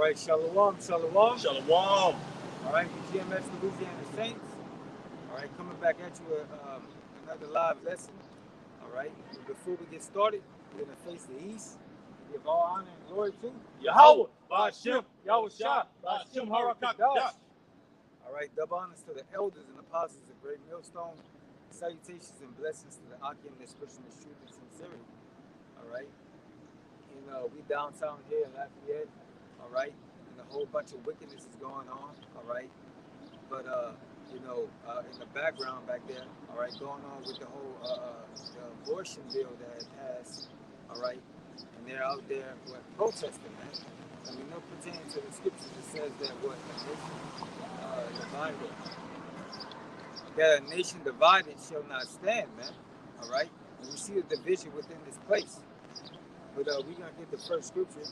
right, Shalom, Shalom. Shalom. All right, GmsLouisianaSaints. All right, coming back at you with another live lesson. All right, before we get started, we're going to face the east. Give all honor and glory to Yahweh, Ba'ashem, Yahushua, Ba'ashem Harakadash. All right, double honors to the elders and apostles of Great Millstone. Salutations and blessings to the Akim that expression of truth and sincerity. All right, and we downtown here in Lafayette. All right, and a whole bunch of wickedness is going on. All right, but in the background back there, all right, going on with the whole the abortion bill that passed. All right, and they're out there protesting, man. I mean, no pertaining to the scriptures. It says that that a nation divided shall not stand, man. All right, and we see the division within this place. But we're gonna get the first scripture.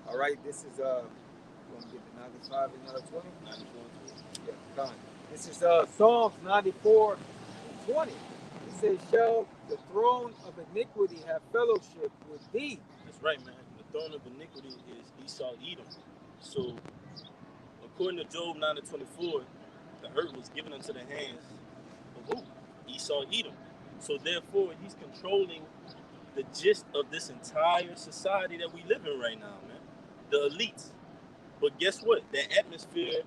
All right, this is we're gonna get the 95 and 20. 94 and 20. Yeah, done. This is Psalms 94 and 20. It says, "Shall the throne of iniquity have fellowship with thee?" That's right, man. The throne of iniquity is Esau, Edom. So, according to Job 9 and 24, the earth was given into the hands of who? Esau, Edom. So, therefore, he's controlling the gist of this entire society that we live in right now, man. The elites. But guess what? That atmosphere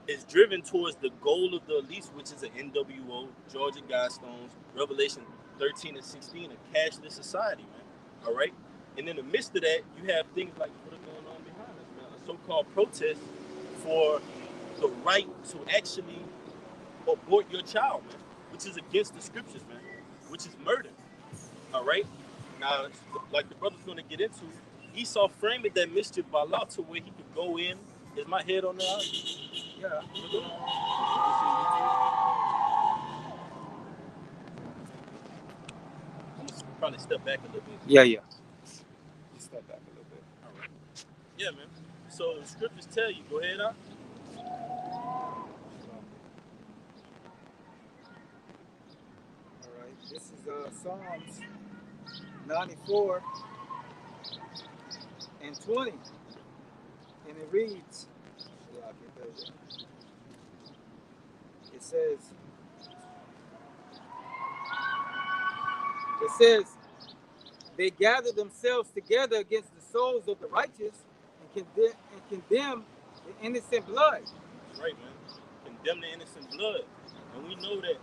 is driven towards the goal of the elites, which is an NWO, Georgia Guidestones, Revelation 13 and 16, a cashless society, man. All right? And in the midst of that, you have things like what are going on behind us, man. A so-called protest for the right to actually abort your child, man, which is against the scriptures, man, which is murder. All right? Now, like the brother's going to get into, Esau framed that mischief by law to where he could go in. Is my head on there? Yeah. I'm going to probably step back a little bit. Yeah. Just step back a little bit. All right. Yeah, man. So the scriptures tell you. Go ahead, huh? All right. This is Psalms 94 and 20. And it reads, it says, they gather themselves together against the souls of the righteous and condemn the innocent blood. That's right, man. Condemn the innocent blood. And we know that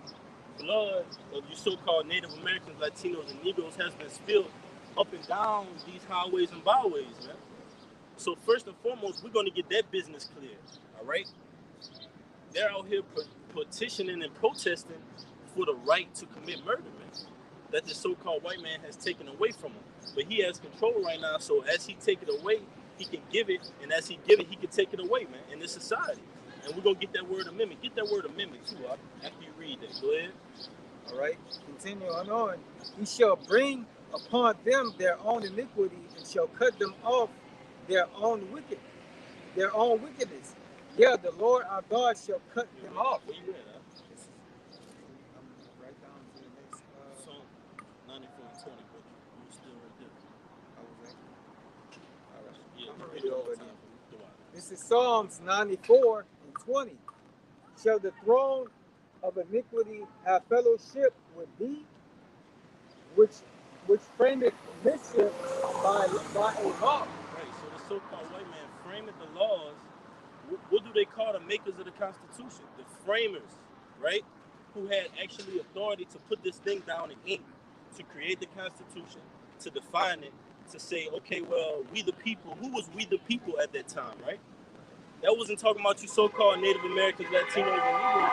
blood of you so-called Native Americans, Latinos, and Negroes has been spilled up and down these highways and byways, man. So first and foremost, we're going to get that business clear, all right? They're out here petitioning and protesting for the right to commit murder, man, that the so-called white man has taken away from him. But he has control right now, so as he take it away, he can give it, and as he give it, he can take it away, man, in this society. And we're going to get that word amendment. Get that word amendment, too, after you read that. Go ahead. All right, continue on. He shall bring upon them their own iniquity and shall cut them off their own wickedness. Yeah, the Lord our God shall cut them off. Where you at, huh? I'm right down to the next Psalm 94 and 20, but you're still right there. All right. Yeah, I'm ready over time. This is Psalms 94 and 20. Shall the throne of iniquity have fellowship with thee, which frameth mischief by a law? Right, so the so-called white man framing the laws. What do they call the makers of the Constitution? The framers, right? Who had actually authority to put this thing down in ink, to create the Constitution, to define it, to say, okay, well, we the people. Who was we the people at that time, right? That wasn't talking about you so-called Native Americans, Latinos, and Negroes.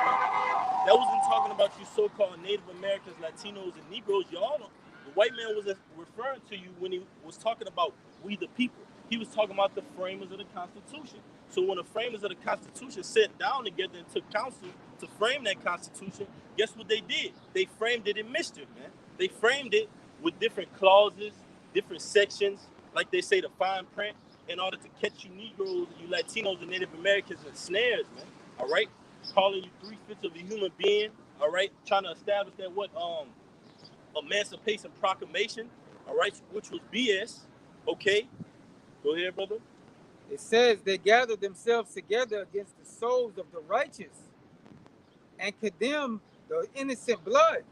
That wasn't talking about you so-called Native Americans, Latinos, and Negroes. Y'all, the white man was referring to you when he was talking about we the people. He was talking about the framers of the Constitution. So when the framers of the Constitution sat down together and took counsel to frame that Constitution, guess what they did? They framed it in mischief, man. They framed it with different clauses, different sections, like they say, the fine print, in order to catch you Negroes, you Latinos, and Native Americans in snares, man. All right? Calling you 3/5 of a human being, all right? Trying to establish that Emancipation Proclamation, all right, which was BS, okay? Go ahead, brother. It says they gather themselves together against the souls of the righteous and condemn the innocent blood.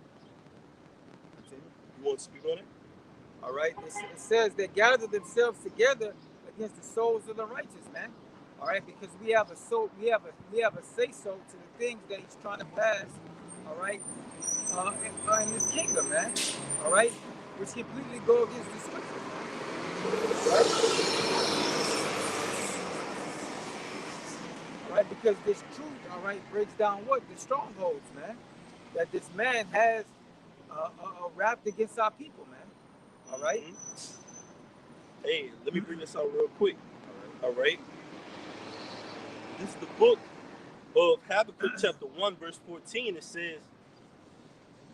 Continue. You want to speak on it? All right. It says they gather themselves together against the souls of the righteous, man. All right, because we have a say so to the things that he's trying to pass. All right, in this kingdom, man. All right, which completely go against the scriptures. All right, because this truth, all right, breaks down what the strongholds, man. That this man has wrapped against our people, man. All right. Hey, let me bring this out real quick. All right. This is the book of Habakkuk chapter 1 verse 14. It says,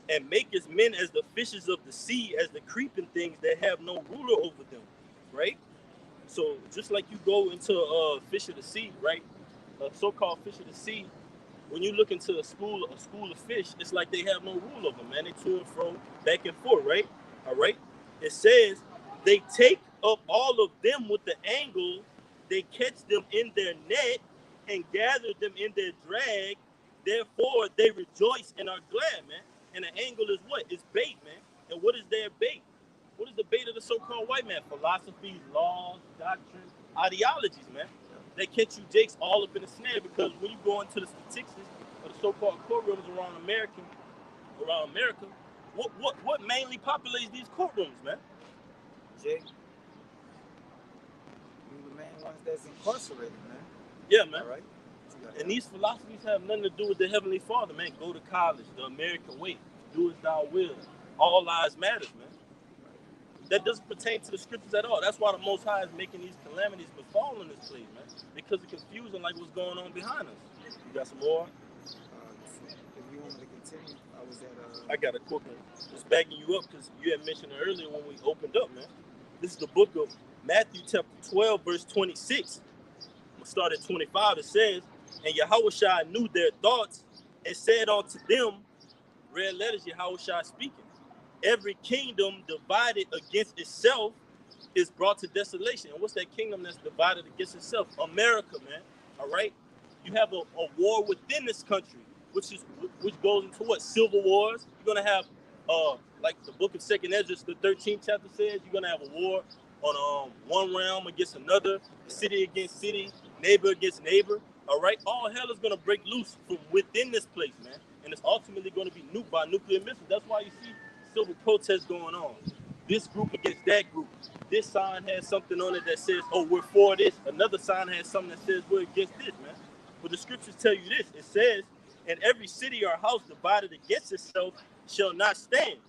and makest men as the fishes of the sea, as the creeping things that have no ruler over them. Right? So just like you go into a fish of the sea, right? A so-called fish of the sea, when you look into a school of fish, it's like they have no rule over them, man. They to and fro, back and forth, right? All right. It says they take up all of them with the angle, they catch them in their net and gather them in their drag. Therefore, they rejoice and are glad, man. And the angle is what? It's bait, man. And what is their bait? What is the bait of the so-called white man? Philosophies, laws, doctrines, ideologies, man. They catch you jakes all up in the snare, because when you go into the statistics of the so-called courtrooms around America, what mainly populates these courtrooms, man? Jake, you the main ones that's incarcerated, man. Yeah, man. All right. And these philosophies have nothing to do with the Heavenly Father, man. Go to college, the American way, do as thou will. All lives matters, man. That doesn't pertain to the scriptures at all. That's why the Most High is making these calamities befall in this place, man. Because of confusion like what's going on behind us. You got some more? If you want me to continue, I was at. I got a quick one. Just backing you up because you had mentioned it earlier when we opened up, man. This is the book of Matthew chapter 12, verse 26. I'm going to start at 25. It says, and Yahushua knew their thoughts and said unto them, red letters, Yahushua speaking, every kingdom divided against itself is brought to desolation. And what's that kingdom that's divided against itself? America, man. All right? You have a war within this country, which goes into what? Civil wars. You're going to have, like the book of 2nd Ezra, the 13th chapter says, you're going to have a war on one realm against another, city against city, neighbor against neighbor. All right? All hell is going to break loose from within this place, man. And it's ultimately going to be nuked by nuclear missiles. That's why you see civil protests going on. This group against that group. This sign has something on it that says, oh, we're for this. Another sign has something that says we're against this, man. But the scriptures tell you this. It says, and every city or house divided against itself shall not stand.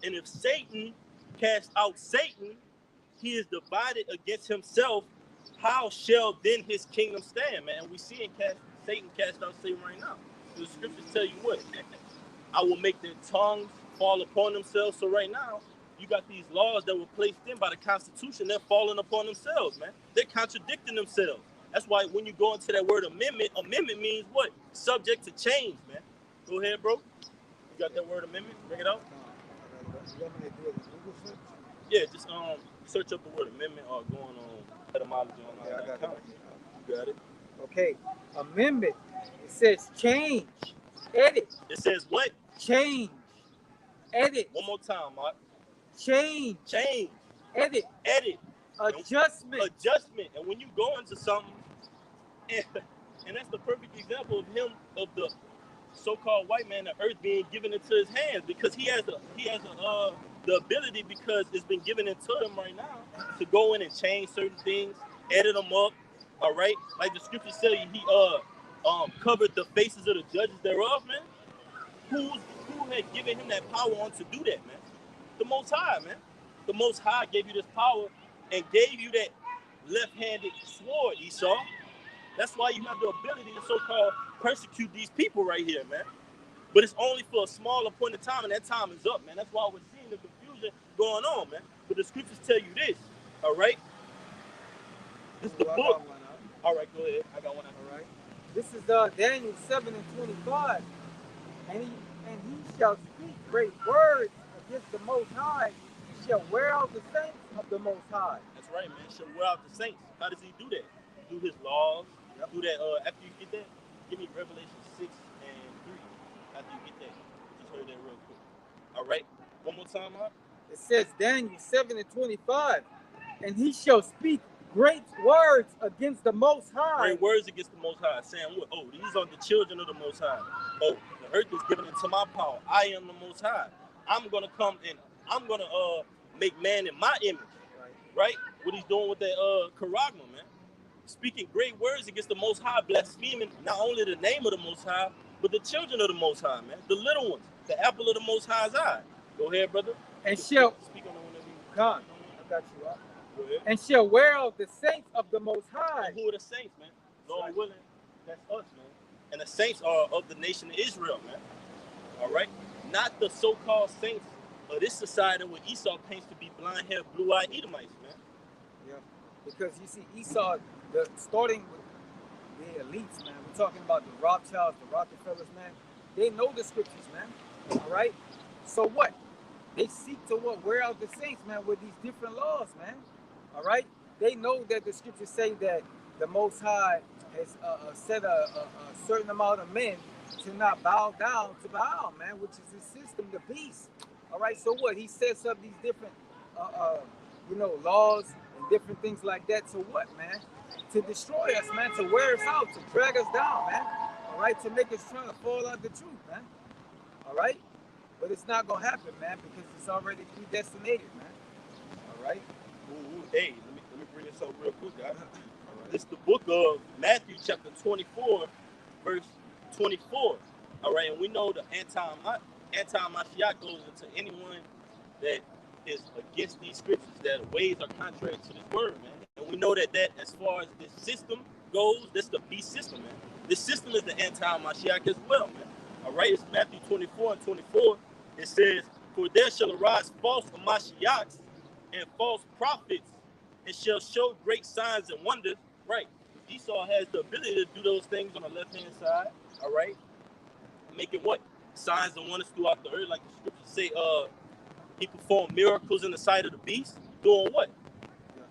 And if Satan cast out Satan, he is divided against himself. How shall then his kingdom stand, man? We see Satan cast out Satan right now. So the scriptures tell you what? I will make their tongues fall upon themselves. So right now, you got these laws that were placed in by the Constitution. They're falling upon themselves, man. They're contradicting themselves. That's why when you go into that word amendment means what? Subject to change, man. Go ahead, bro. You got that word amendment? Bring it out. Yeah, just search up the word amendment or go on etymology online. Yeah, I got it. You got it. Okay. Amendment. It says change. Edit. It says what? Change. Edit. One more time, Mark. Change. Change. Edit. Edit. Adjustment. Adjustment. And when you go into something, and that's the perfect example of him, of the so-called white man, the earth being given into his hands, because he has the ability, because it's been given into him right now, to go in and change certain things, edit them up. All right, like the scriptures tell you, he covered the faces of the judges thereof, man. Who had given him that power on to do that, man? The Most High, man. The Most High gave you this power and gave you that left-handed sword, Esau. That's why you have the ability to so-called persecute these people right here, man. But it's only for a smaller point of time, and that time is up, man. That's why we're seeing the confusion going on, man. But the scriptures tell you this, all right? This is the book. All right, go ahead. I got one. All right. This is Daniel 7:25. And he shall speak great words against the Most High, shall wear out the saints of the Most High. That's right, man. Shall wear out the saints. How does he do that? Through his laws. Yep. Do that. After you get that, give me Revelation 6:3. After you get that, just heard that real quick. All right. One more time, Mark. It says Daniel 7:25, and he shall speak great words against the Most High. Great words against the Most High, saying what? Oh, these are the children of the Most High. Oh, the earth is given into my power. I am the Most High. I'm gonna come and I'm gonna make man in my image. Right? What he's doing with that charagma, man. Speaking great words against the Most High, blaspheming not only the name of the Most High, but the children of the Most High, man. The little ones, the apple of the Most High's eye. Go ahead, brother. And shall speak on that whenever you come. I got you up. And shall wear out the saints of the Most High. And who are the saints, man? Lord willing, that's us, man. And the saints are of the nation of Israel, man. All right? Not the so-called saints of this society where Esau paints to be blind-haired, blue-eyed Edomites, man. Yeah, because you see Esau, starting with the elites, man. We're talking about the Rothschilds, the Rockefellers, man. They know the scriptures, man. All right? So what? They seek to wear out the saints, man, with these different laws, man. All right? They know that the scriptures say that the Most High has set a certain amount of men to not bow down to Baal, man, which is his system, the beast. All right? So what? He sets up these different, laws and different things like that. So what, man? To destroy us, man, to wear us out, to drag us down, man. All right? To make us try to fall out the truth, man. All right? But it's not going to happen, man, because it's already predestinated, man. All right? Ooh, hey, let me bring this up real quick, guys. Right. It's the book of Matthew, chapter 24, verse 24. All right, and we know the anti-Mashiach goes into anyone that is against these scriptures, that ways are contrary to this word, man. And we know that as far as this system goes, that's the beast system, man. This system is the anti-Mashiach as well, man. All right, it's Matthew 24:24. It says, for there shall arise false Mashiachs and false prophets, and shall show great signs and wonders. Right. Esau has the ability to do those things on the left-hand side. All right. Making what? Signs and wonders throughout the earth, like the scriptures say, he performed miracles in the sight of the beast. Doing what?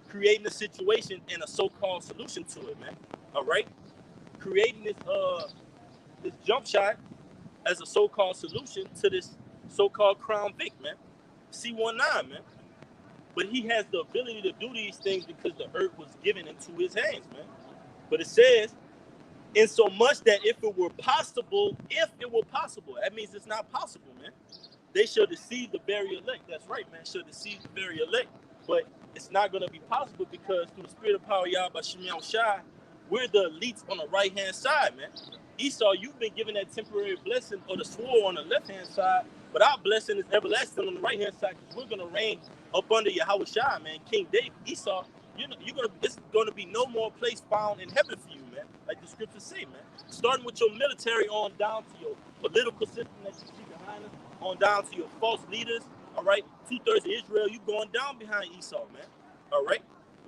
Creating a situation and a so-called solution to it, man. All right. Creating this jump shot as a so-called solution to this so-called Crown Vic, man. C19, man. But he has the ability to do these things because the earth was given into his hands, man. But it says, in so much that if it were possible, that means it's not possible, man. They shall deceive the very elect. That's right, man. Shall deceive the very elect. But it's not going to be possible because through the spirit of power, Yahweh Shem Shai, we're the elites on the right-hand side, man. Esau, you've been given that temporary blessing or the sword on the left-hand side, but our blessing is everlasting on the right-hand side because we're going to reign up under Yahweh Shai, man. King David, Esau, it's going to be no more place found in heaven for you, man. Like the scriptures say, man. Starting with your military on down to your political system that you see behind us, on down to your false leaders, all right? 2/3 of Israel, you going down behind Esau, man. All right?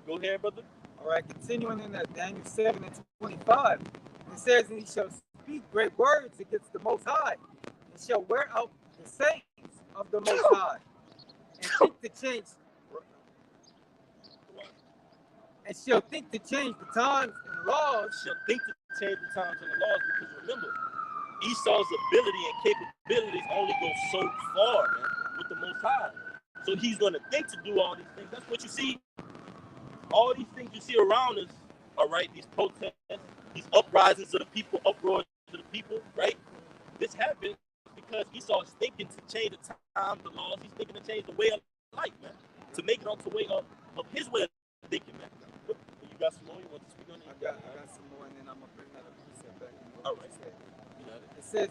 Go ahead, brother. All right, continuing in that Daniel 7:25, it says, and he shall speak great words against the Most High, and shall wear out the saints of the Most High, and think to change, the times and laws. Shall think to change the times and the laws, because remember, Esau's ability and capabilities only go so far, man, with the Most High. So he's going to think to do all these things. That's what you see. All these things you see around us, all right, these protests, these uprisings of the people, uproars of the people, right? This happens because Esau is thinking to change the times, the laws. He's thinking to change the way of life, man, to make it onto the way of his way of thinking, man. You got some more? You want to speak on it? I got some more, and then I'm going to bring that up back. All right. It says,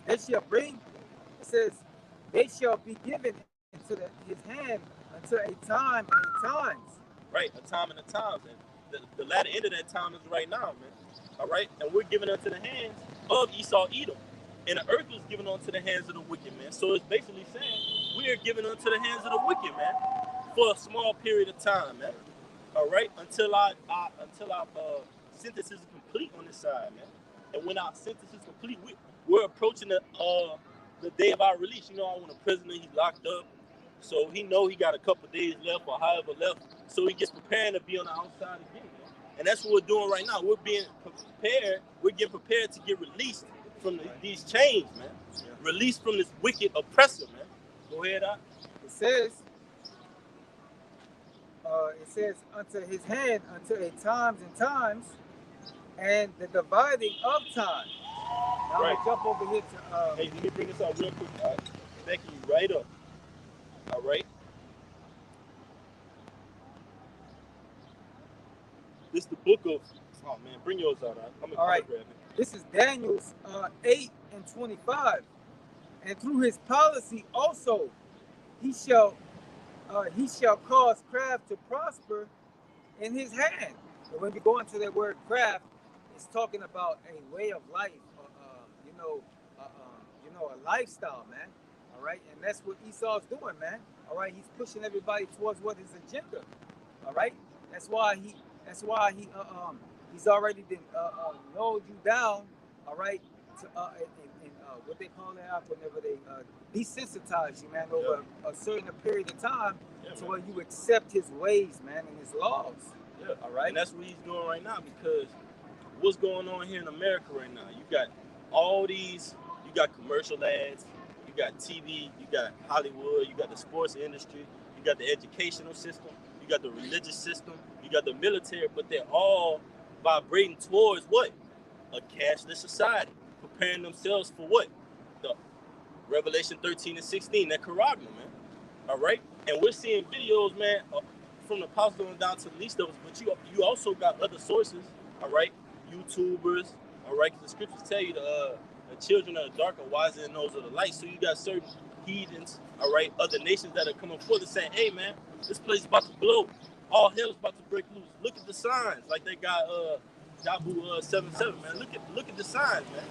they shall be given into his hand until a time and a times. Right, a time and a time. And the latter end of that time is right now, man. All right? And we're given unto the hands of Esau, Edom. And the earth was given unto the hands of the wicked, man. So it's basically saying we are given unto the hands of the wicked, man, for a small period of time, man. All right? Until our sentence is complete on this side, man. And when our sentence is complete, we're approaching the day of our release. You know, when a prisoner, he's locked up, So he know he got a couple days left or however left. So he gets prepared to be on the outside again. Man. And that's what we're doing right now. We're being prepared. We're getting prepared to get released from these chains, man. Yeah. Released from this wicked oppressor, man. Go ahead, Doc. It says, unto his hand, unto a times and times, and the dividing of time. Now I'm gonna jump over here to. Hey, let me bring this out real quick. All right, backing you right up. All right. This is the book of. Oh man, bring yours out. All right. Grab it. This is Daniel's 8:25, and through his policy also, he shall cause craft to prosper in his hand. And when we go into that word craft, it's talking about a way of life, a lifestyle, man. All right, and that's what Esau's doing, man. All right, he's pushing everybody towards what his agenda. All right, that's why he's already been lowered you down. All right, to what they call that whenever they desensitize you, man, over a certain period of time, to where you accept his ways, man, and his laws. Yeah, all right. And that's what he's doing right now, because what's going on here in America right now? You got all these. You got commercial ads. You got TV. You got Hollywood. You got the sports industry. You got the educational system. You got the religious system. You got the military. But they're all vibrating towards what? A cashless society, preparing themselves for what? The Revelation 13 and 16, that Karagma, man. All right? And we're seeing videos, man, from the apostle and down to the least of us, but you also got other sources, all right? YouTubers, all right? Because the scriptures tell you the children of the dark are wiser than those of the light. So you got certain heathens, all right, other nations that are coming forward and saying, hey, man, this place is about to blow. All hell is about to break loose. Look at the signs, like they got Dabu 77, man. Look at the signs, man.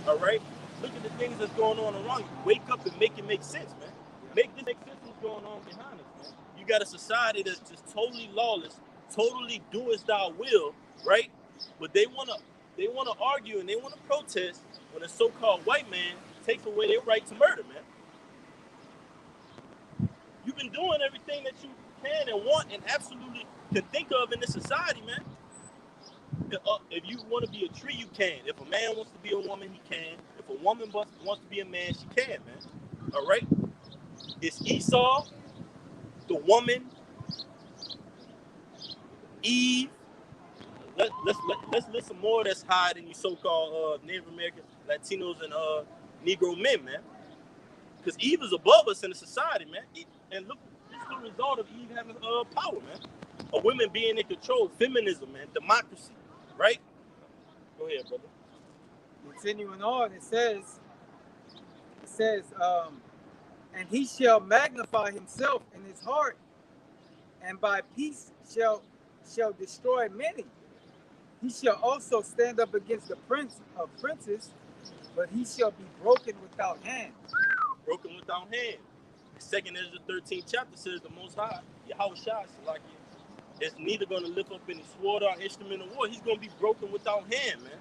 All right? Look at the things that's going on around you. Wake up and make it make sense, man. Make this make sense what's going on behind us, man. You got a society that's just totally lawless, totally do as thou will, right? But they wanna argue and they wanna protest when a so-called white man takes away their right to murder, man. You've been doing everything that you can and want and absolutely can think of in this society, man. If you want to be a tree, you can. If a man wants to be a woman, he can. If a woman wants to be a man, she can, man. All right? It's Esau, the woman, Eve. Let's list some more that's hiding these so-called Native American, Latinos, and Negro men, man. Because Eve is above us in the society, man. And look, this is the result of Eve having power, man. Of women being in control, feminism, man, democracy, right? Go ahead, brother. Continuing on, it says, and he shall magnify himself in his heart, and by peace shall destroy many. He shall also stand up against the prince of princes, but he shall be broken without hand. Broken without hand. Second Ezra 13th chapter says the Most High, Yahweh Shai, is neither going to lift up any sword or instrument of war. He's going to be broken without hand, man.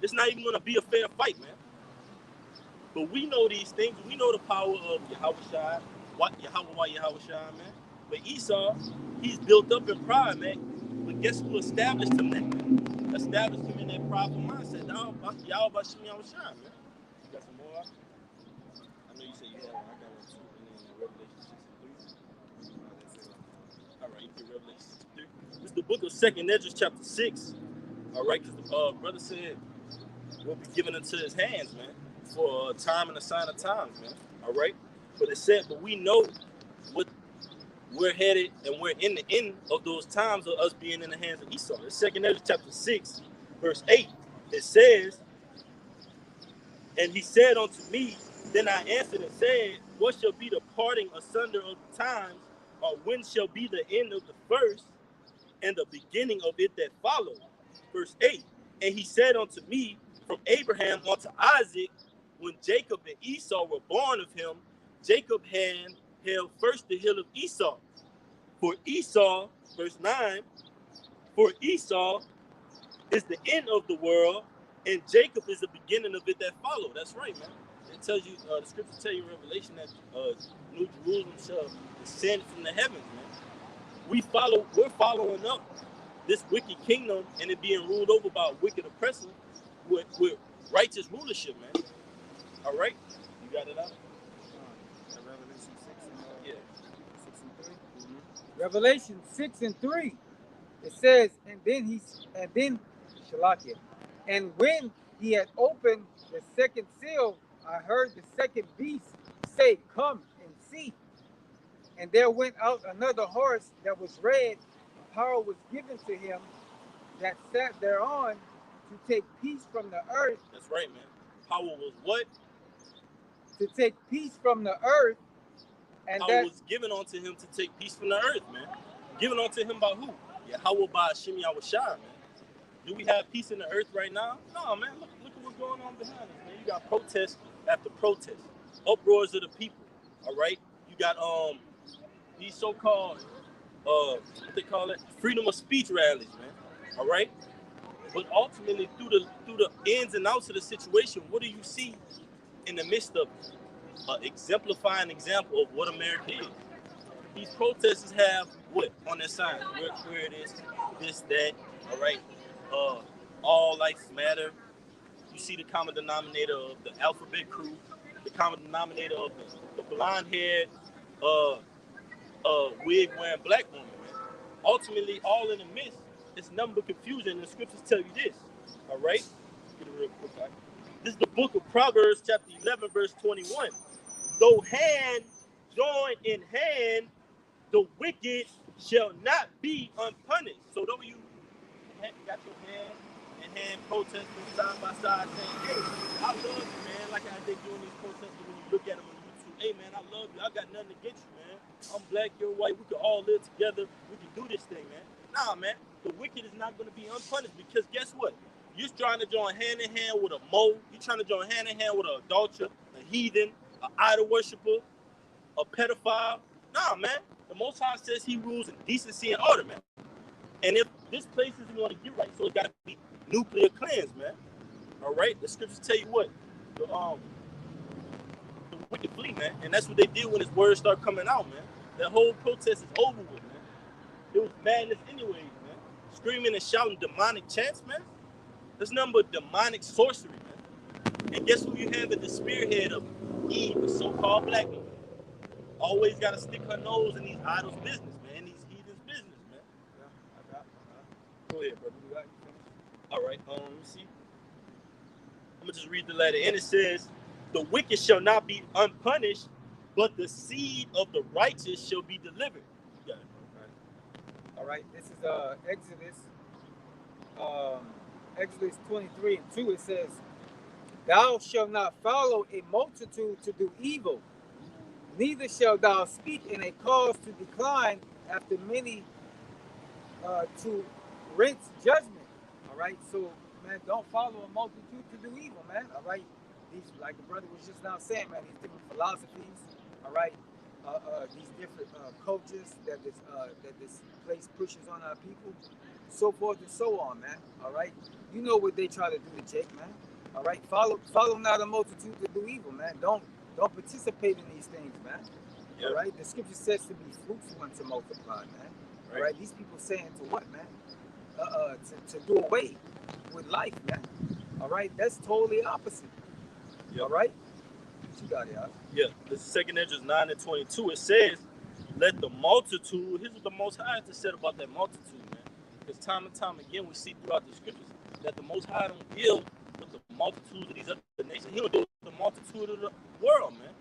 It's not even going to be a fair fight, man. But we know these things. We know the power of Yahweh Shai, Yahweh Shai, man. But Esau, he's built up in pride, man. But guess who established him that? Established him in that prideful mindset. Yahweh Bashim Yahweh Shai, man. You got some more? I know you said you had one. I got one too. And then Revelation 63. All right, you get Revelation 63. This is the book of 2nd Ezra chapter 6. All right, because the brother said we'll be given into his hands, man, for a time and a sign of times, man. All right? But it said, but we know what we're headed, and we're in the end of those times of us being in the hands of Esau. It's 2nd Ezra chapter 6, verse 8. It says, and he said unto me, then I answered and said, what shall be the parting asunder of the times, or when shall be the end of the first, and the beginning of it that followed? Verse 8, and he said unto me, from Abraham unto Isaac, when Jacob and Esau were born of him, Jacob held first the hill of Esau. For Esau, verse 9, for Esau is the end of the world, and Jacob is the beginning of it that followed. That's right, man. It tells you, the scripture tell you in Revelation that New Jerusalem shall descend from the heavens, man. We're following up this wicked kingdom and it being ruled over by a wicked oppressor with righteous rulership, man. All right? You got it out? Revelation 6 and, Yeah. 6 and 3. Mm-hmm. Revelation 6 and 3. It says, and then Shalakia. And when he had opened the second seal, I heard the second beast say, come and see. And there went out another horse that was red. Power was given to him that sat thereon to take peace from the earth. That's right, man. Power was what? To take peace from the earth. And Power that was given unto him to take peace from the earth, man. Given unto him by who? Yahweh by Hashem Yahushua, man. Do we have peace in the earth right now? No, man. Look at what's going on behind us, man. You got protest after protest, uproars of the people. All right. You got these so-called what they call it, freedom of speech rallies, man. All right. But ultimately, through the ins and outs of the situation, what do you see in the midst of exemplifying example of what America is? These protesters have what on their sign? Where it is, this, that. All right. All lives matter. You see the common denominator of the alphabet crew, the common denominator of the blonde-haired, wig wearing black woman. Man. Ultimately, all in the midst, it's nothing but confusion. And the scriptures tell you this. All right, get it real quick. Right? This is the book of Proverbs, chapter 11, verse 21. Though hand join in hand, the wicked shall not be unpunished. So though you got your hand in hand protesting side by side saying, hey, I love you, man. Like how they doing these protests when you look at them on YouTube. Hey, man, I love you. I got nothing against you, man. I'm black, you're white. We can all live together. We can do this thing, man. Nah, man. The wicked is not going to be unpunished because guess what? You're trying to join hand in hand with a mole. You're trying to join hand in hand with an adulterer, a heathen, an idol worshiper, a pedophile. Nah, man. The Most High says he rules in decency and order, man. And if this place isn't going to get right, so it got to be nuclear cleansed, man. All right? The scriptures tell you what? The wicked flee, man. And that's what they did when his words start coming out, man. That whole protest is over with, man. It was madness anyways, man. Screaming and shouting demonic chants, man. There's nothing but demonic sorcery, man. And guess who you have at the spearhead of Eve, the so-called black woman? Always got to stick her nose in these idols' business, man. These heathens' business, man. Yeah, I got. Go ahead, brother. All right, let me see. I'm going to just read the letter. And it says, the wicked shall not be unpunished, but the seed of the righteous shall be delivered. Yeah. All right, this is Exodus. Exodus 23 and 2. It says, thou shalt not follow a multitude to do evil, neither shalt thou speak in a cause to decline after many to rinse judgment. All right, so man, don't follow a multitude to do evil, man. All right, these, like the brother was just now saying, man, these different philosophies. All right, these different cultures that this place pushes on our people, so forth and so on, man. All right, you know what they try to do to Jake, man. All right, follow not a multitude to do evil, man. Don't participate in these things, man. Yep. All right, the scripture says to be fruitful and to multiply, man. Right. All right, these people saying to what, man? To do away with life, man. All right, that's totally opposite. Yep. All right, what you got here? Yeah, this is 2nd Ezra 9 and 22. It says, let the multitude, here's what the Most High has to say about that multitude, man. Because time and time again, we see throughout the scriptures that the Most High don't deal with the multitude of these other nations. He don't deal with the multitude of the world, man.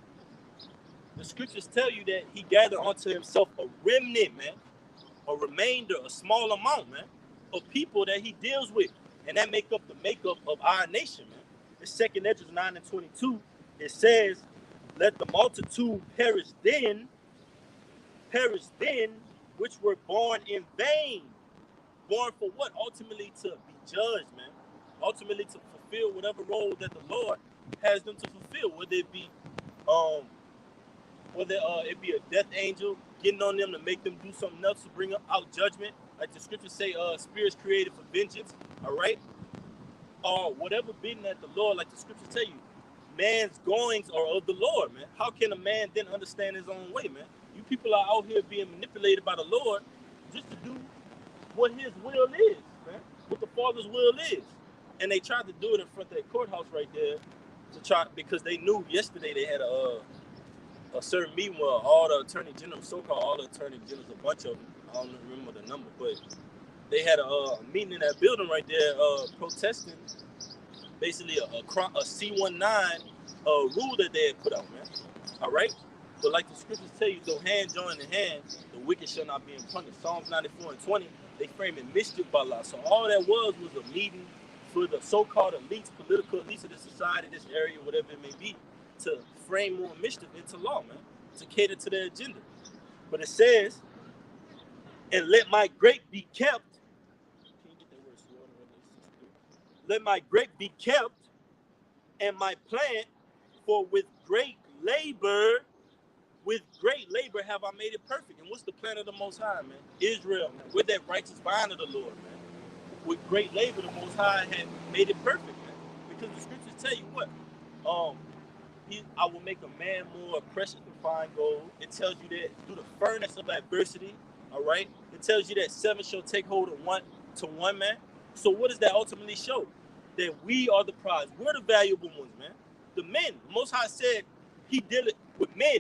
The scriptures tell you that he gathered unto himself a remnant, man. A remainder, a small amount, man, of people that he deals with. And that make up the makeup of our nation, man. It's 2nd Ezra 9 and 22. It says, let the multitude perish then, which were born in vain. Born for what? Ultimately to be judged, man. Ultimately to fulfill whatever role that the Lord has them to fulfill. Whether it be it be a death angel getting on them to make them do something else to bring out judgment. Like the scriptures say, spirits created for vengeance, all right? Or whatever bidding that the Lord, like the scriptures tell you, man's goings are of the Lord, man. How can a man then understand his own way, man? You people are out here being manipulated by the Lord just to do what his will is, man. What the Father's will is. And they tried to do it in front of that courthouse right there to try, because they knew yesterday they had a certain meeting where all the attorney generals, so-called all the attorney generals, a bunch of them, I don't remember the number, but they had a meeting in that building right there protesting basically a C-19 rule that they had put out, man. All right? But like the scriptures tell you, though hand join in hand, the wicked shall not be punished. Psalms 94 and 20, they frame it mischief by law. So all that was a meeting for the so-called elites, political elites of the society, this area, whatever it may be, to frame more mischief into law, man, to cater to their agenda. But it says, and let my grape be kept. Can you get that word sword? Let my grape be kept and my plant, for with great labor have I made it perfect. And what's the plan of the Most High, man? Israel, man. With that righteous vine of the Lord, man. With great labor, the Most High had made it perfect, man. Because the scriptures tell you what? I will make a man more precious than fine gold. It tells you that through the furnace of adversity, all right? It tells you that 7 shall take hold of one man. So what does that ultimately show? That we are the prize. We're the valuable ones, man. The men. The Most High said he did it with men.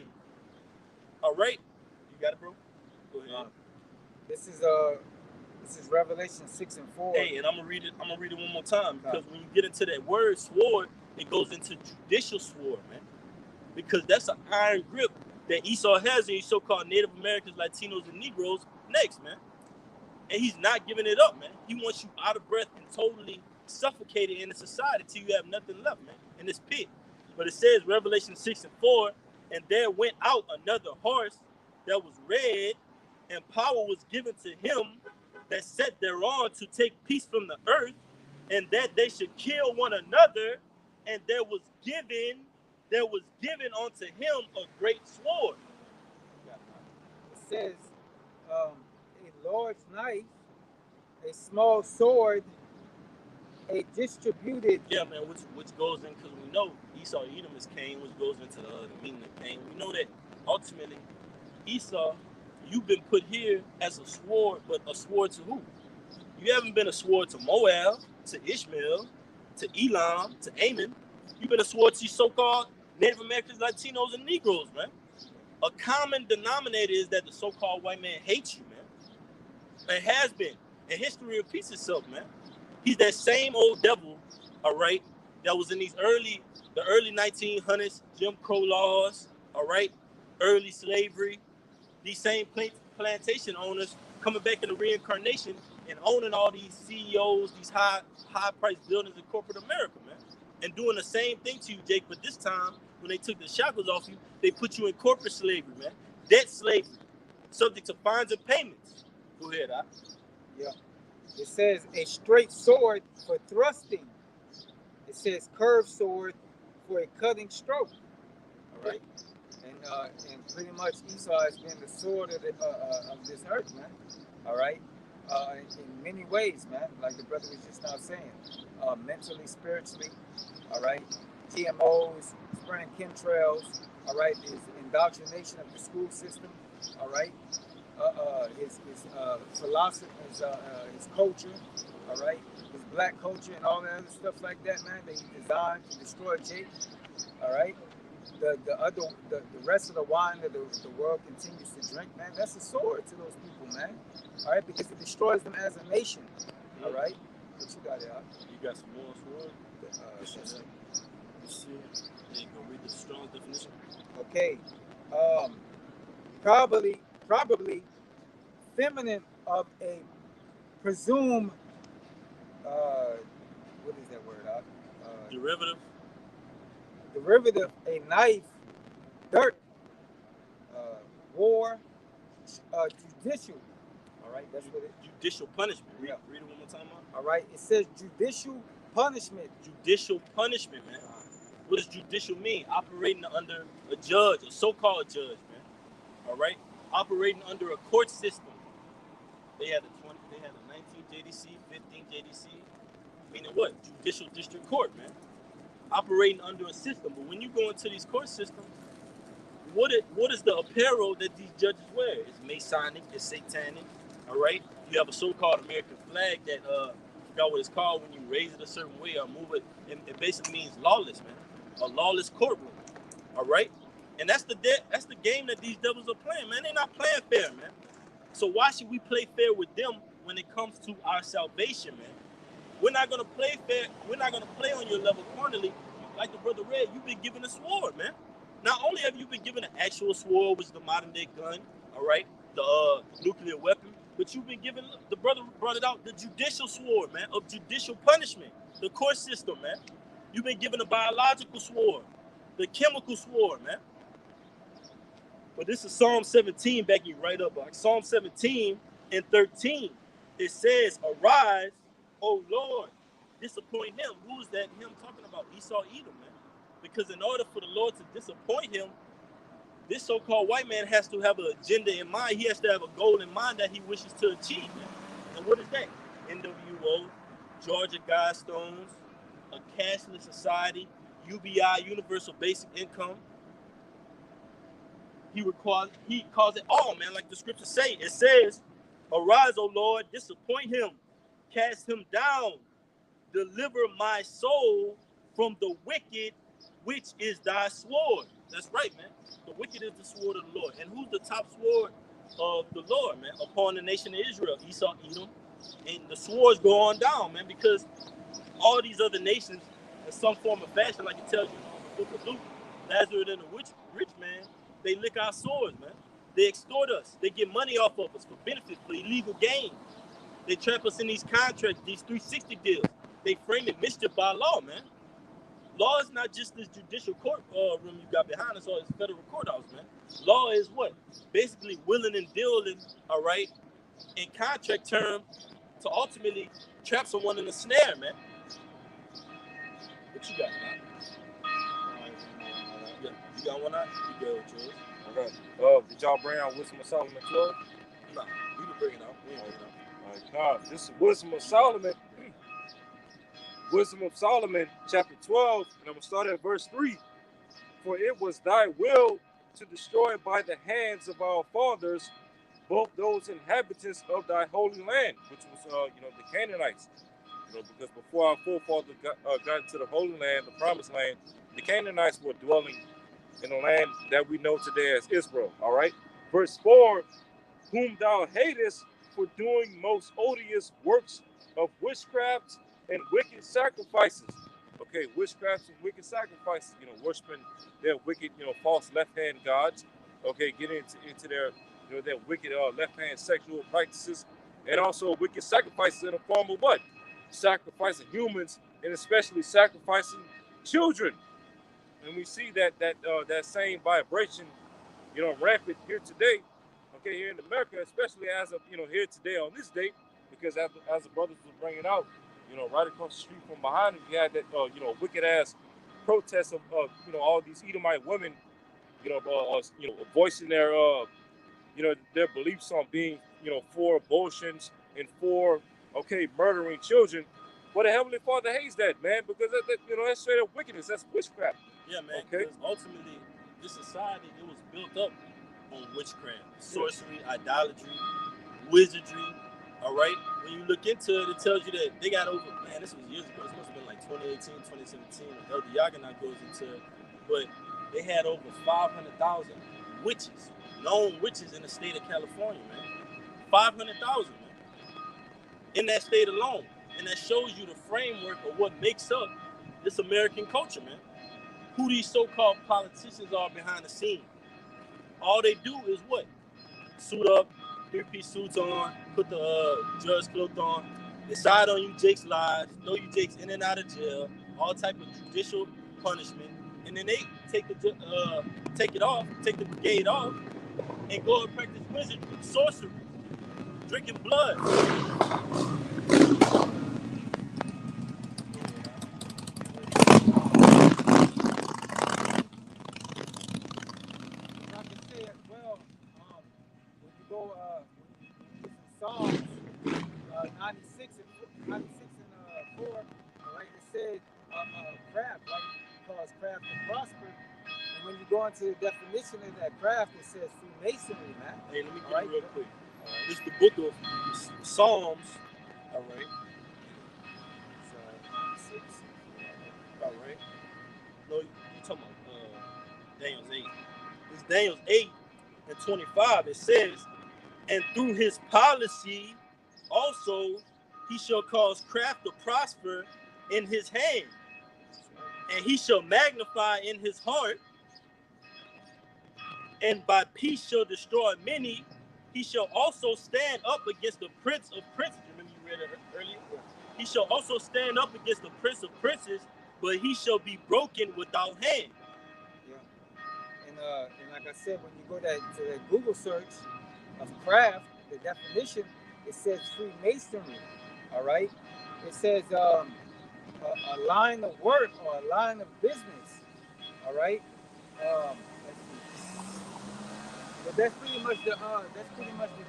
All right? You got it, bro? Go ahead. This is Revelation 6 and 4. Hey, and I'm gonna read it one more time, because when you get into that word sword, it goes into judicial sword, man. Because that's an iron grip that Esau has in so-called Native Americans, Latinos, and Negroes next, man. And he's not giving it up, man. He wants you out of breath and totally suffocated in the society till you have nothing left, man, in this pit. But it says, Revelation 6 and 4, and there went out another horse that was red, and power was given to him that sat thereon to take peace from the earth, and that they should kill one another, and there was given unto him a great sword. It says, a large knife, a small sword, a distributed. Yeah, man, which goes in, because we know Esau, Edom is Cain, which goes into the meaning of Cain. We know that ultimately Esau, you've been put here as a sword, but a sword to who? You haven't been a sword to Moab, to Ishmael, to Elam, to Ammon. You've been a sword to so-called Native Americans, Latinos, and Negroes, man. A common denominator is that the so-called white man hates you, man. It has been. And history repeats itself, man. He's that same old devil, all right, that was in the early 1900s, Jim Crow laws, all right, early slavery. These same plantation owners coming back in the reincarnation and owning all these CEOs, these high-priced buildings in corporate America, man. And doing the same thing to you, Jake, but this time, when they took the shackles off you, they put you in corporate slavery, man. Debt slavery, subject to fines and payments. Go ahead, Yeah. It says a straight sword for thrusting. It says curved sword for a cutting stroke. All right. And pretty much Esau has been the sword of this earth, man. All right. In many ways, man. Like the brother was just now saying, mentally, spiritually. All right. GMOs, spraying chemtrails. All right. Is indoctrination of the school system. All right. His philosophy, his culture, all right, his black culture and all that other stuff like that, man. That he designed to destroy Jake, all right. The rest of the wine that the world continues to drink, man. That's a sword to those people, man. All right, because it destroys them as a nation. All right. What you got there? You got some more sword? Let's see. You gonna read the strong definition? Okay. Probably feminine of a presumed what is that word? Derivative, a knife, dirt, war, judicial. All right, that's what it. Judicial punishment. Read it one more time, man. All right, it says judicial punishment. Judicial punishment, man. What does judicial mean? Operating under a judge, a so-called judge, man. All right, operating under a court system. They had a 19 JDC, 15 JDC, meaning what? Judicial district court, man. operating under a system. But when you go into these court systems, what is the apparel that these judges wear? It's Masonic, it's satanic, all right? You have a so-called American flag that I forgot what it's called when you raise it a certain way or move it. It basically means lawless, man. A lawless courtroom, all right? And that's the game that these devils are playing, man. They're not playing fair, man. So why should we play fair with them when it comes to our salvation, man? We're not gonna play fair. We're not gonna play on your level carnally. Like the brother read, you've been given a sword, man. Not only have you been given an actual sword, which is the modern day gun, all right, the nuclear weapon, but you've been given, the brother brought it out, the judicial sword, man, of judicial punishment, the court system, man. You've been given a biological sword, the chemical sword, man. But this is Psalm 17, backing you right up. Like Psalm 17 and 13, it says, "Arise, O Lord, disappoint him." Who's that him talking about? Esau, Edom, man. Because in order for the Lord to disappoint him, this so-called white man has to have an agenda in mind. He has to have a goal in mind that he wishes to achieve, man. And what is that? NWO, Georgia Guidestones, a cashless society, UBI, Universal Basic Income. He calls it all, man, like the scriptures say. It says, "Arise, O Lord, disappoint him, cast him down, deliver my soul from the wicked, which is thy sword." That's right, man. The wicked is the sword of the Lord. And who's the top sword of the Lord, man? Upon the nation of Israel, Esau, Edom. And the swords go on down, man, because all these other nations, in some form or fashion, like it tells you in the book of Luke, Lazarus and the rich man, they lick our swords, man. They extort us. They get money off of us for benefit, for illegal gain. They trap us in these contracts, these 360 deals. They frame it mischief by law, man. Law is not just this judicial court room you got behind us or this federal courthouse, man. Law is what? Basically willing and dealing, all right, in contract terms to ultimately trap someone in a snare, man. What you got, man? Yeah, you got one out? You go, George. Okay. Did y'all bring out Wisdom of Solomon 12? No, we can bring it out. We can bring it out. All right, this is Wisdom of Solomon. Wisdom of Solomon, chapter 12, and I'm going to start at verse 3. "For it was thy will to destroy by the hands of our fathers both those inhabitants of thy holy land," which was, the Canaanites. Because before our forefathers got into the holy land, the promised land, the Canaanites were dwelling in the land that we know today as Israel. All right. Verse 4, "Whom thou hatest for doing most odious works of witchcraft and wicked sacrifices." Okay, witchcraft and wicked sacrifices, worshiping their wicked, false left-hand gods. Okay, getting into their, their wicked left-hand sexual practices, and also wicked sacrifices in the form of what? Sacrificing humans, and especially sacrificing children. And we see that same vibration, rampant here today. Okay, here in America, especially as of here today on this date, because as the brothers were bringing out, right across the street from behind him, you had that wicked ass protest of all these Edomite women, voicing their beliefs on being for abortions and for murdering children. But the Heavenly Father hates that, man, because that's straight up wickedness. That's witchcraft. Yeah, man. Okay. Because ultimately, this society, it was built up on witchcraft, sorcery, idolatry, wizardry. All right. When you look into it, it tells you that they got over. Man, this was years ago. This must have been like 2018, 2017. Elder Yaganah goes into it, but they had over 500,000 witches, known witches in the state of California, man. 500,000, man, in that state alone, and that shows you the framework of what makes up this American culture, man. Who these so-called politicians are behind the scenes. All they do is what? Suit up, three-piece suits on, put the judge cloak on, decide on you Jake's lives, throw you Jake's in and out of jail, all type of judicial punishment, and then they take it off, take the brigade off, and go and practice wizardry, sorcery, drinking blood. Psalms 96 and 4, right? It said, rap, right? cause craft to prosper. And when you go into the definition of that craft, it says Freemasonry, man. Hey, let me get All it right? real quick. This is the book of Psalms. All right. So, 6. All right. No, you talking about Daniel's 8. It's Daniel's 8 and 25. It says, and through his policy also he shall cause craft to prosper in his hand, and he shall magnify in his heart, and by peace shall destroy many. He shall also stand up against the prince of princes. Remember you read it earlier? He shall also stand up against the prince of princes, but he shall be broken without hand. Yeah. And like I said, when you go to that Google search of craft, the definition, it says Freemasonry. All right? It says a line of work or a line of business. All right? Let's see. But that's pretty much the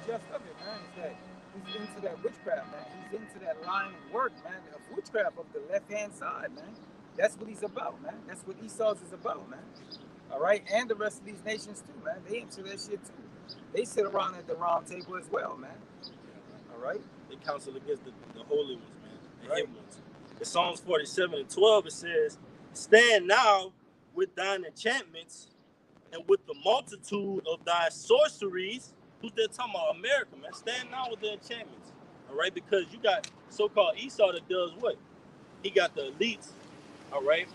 gist of it, man. Is that he's into that witchcraft, man. He's into that line of work, man, of witchcraft of the left hand side, man. That's what he's about, man. That's what Esau's is about, man. All right, and the rest of these nations too, man. They into that shit too. They sit around at the round table as well, man. All right. They counsel against the holy ones, man, the Right. hidden ones. In Psalms 47 and 12, it says, stand now with thine enchantments and with the multitude of thy sorceries. Who's that talking about? America, man. Stand now with the enchantments. All right, because you got so-called Esau that does what? He got the elites, all right,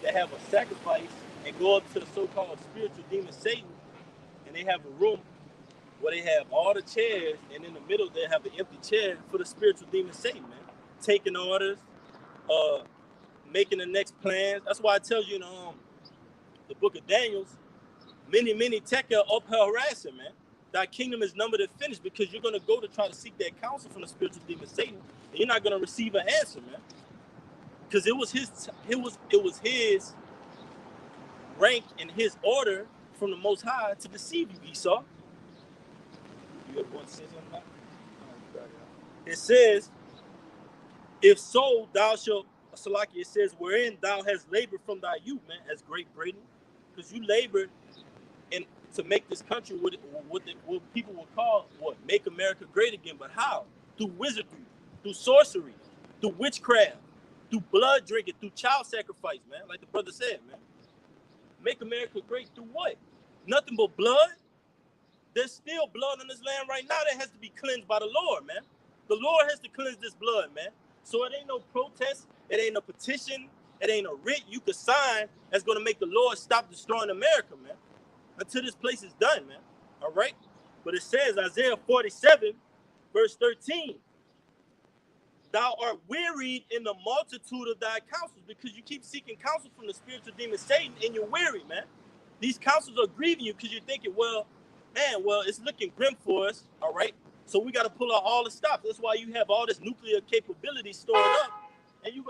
that have a sacrifice and go up to the so-called spiritual demon Satan, and they have a room where they have all the chairs, and in the middle they have an empty chair for the spiritual demon Satan, man. Taking orders, making the next plans. That's why I tell you in the book of Daniel's, many tekel uphill harassing, man. Thy kingdom is numbered and finished, because you're gonna go to try to seek that counsel from the spiritual demon Satan, and you're not gonna receive an answer, man. Because it was his rank and his order from the Most High to deceive you, Esau. You want to say something about it? It says, if so, thou shalt, Salaki, it says, wherein thou hast labored from thy youth, man, as Great Britain, because you labored to make this country what people would call, make America great again. But how? Through wizardry, through sorcery, through witchcraft, through blood drinking, through child sacrifice, man, like the brother said, man. Make America great through what? Nothing but blood? There's still blood on this land right now that has to be cleansed by the Lord, man. The Lord has to cleanse this blood, man. So it ain't no protest, it ain't no petition, it ain't a writ you could sign that's gonna make the Lord stop destroying America, man. Until this place is done, man. All right? But it says, Isaiah 47, verse 13, thou art wearied in the multitude of thy counsels, because you keep seeking counsel from the spiritual demon Satan, and you're weary, man. These counsels are grieving you because you're thinking, well, it's looking grim for us, all right? So we got to pull out all the stops. That's why you have all this nuclear capability stored up, and you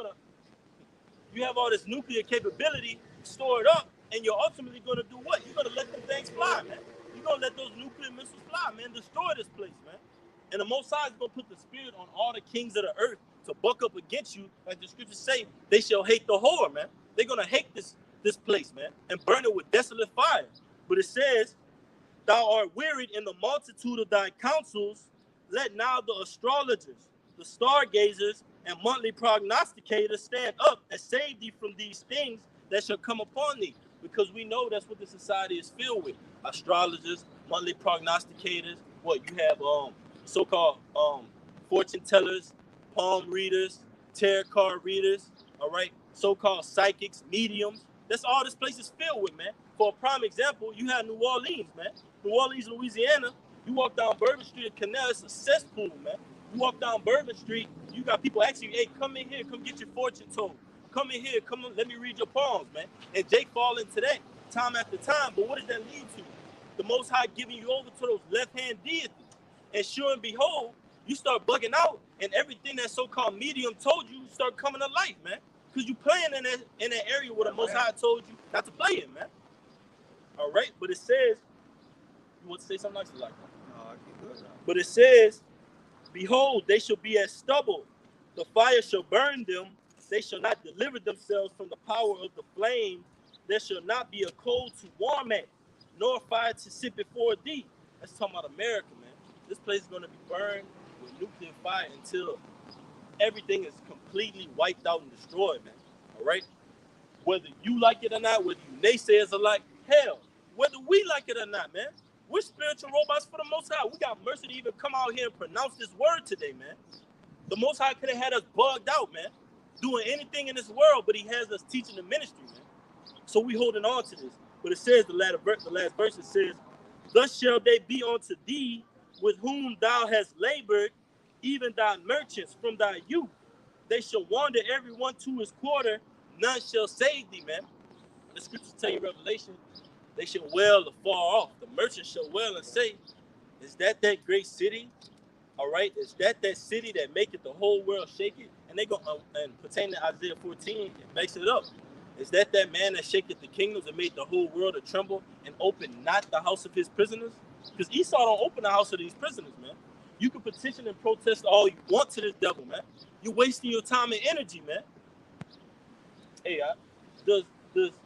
have all this nuclear capability stored up, and you're ultimately going to do what? You're going to let them things fly, man. You're going to let those nuclear missiles fly, man. Destroy this place, man. And the Most High is going to put the spirit on all the kings of the earth to buck up against you. Like the scriptures say, they shall hate the whore, man. They're going to hate this place, man, and burn it with desolate fire. But it says, thou art wearied in the multitude of thy counsels. Let now the astrologers, the stargazers, and monthly prognosticators stand up and save thee from these things that shall come upon thee. Because we know that's what the society is filled with. Astrologers, monthly prognosticators. What you have so-called fortune tellers, palm readers, tarot card readers, all right, so-called psychics, mediums. That's all this place is filled with, man. For a prime example, you have New Orleans, man. New Orleans, Louisiana. You walk down Bourbon Street at Canal, it's a cesspool, man. You walk down Bourbon Street, you got people asking you, hey, come in here, come get your fortune told. Come in here, come on, let me read your palms, man. And Jake fall into that time after time. But what does that lead to? The Most High giving you over to those left-hand deities. And sure and behold, you start bugging out, and everything that so-called medium told you start coming to life, man. Because you playing in that area where the Most High told you not to play in, man. All right, but it says, you want to say something nice like that? No, I keep good. But it says, behold, they shall be as stubble. The fire shall burn them, They shall not deliver themselves from the power of the flame. There shall not be a coal to warm at, nor fire to sit before thee. That's talking about America, man. This place is going to be burned with nuclear fire until everything is completely wiped out and destroyed, man. All right? Whether you like it or not, whether you naysayers are like, hell, whether we like it or not, man. We're spiritual robots for the Most High. We got mercy to even come out here and pronounce this word today, man. The Most High could have had us bugged out, man, doing anything in this world, but he has us teaching the ministry, man. So we holding on to this. But it says, the last verse, it says, thus shall they be unto thee with whom thou hast labored, even thy merchants from thy youth. They shall wander every one to his quarter, none shall save thee, man. The scriptures tell you, Revelation, they shall wail afar off. The merchants shall wail and say, is that great city? All right, is that city that maketh the whole world shake it? And they go, and pertaining to Isaiah 14, it makes it up. Is that man that shaketh the kingdoms and made the whole world to tremble and open not the house of his prisoners? Because Esau don't open the house of these prisoners, man. You can petition and protest all you want to this devil, man. You're wasting your time and energy, man. Hey, does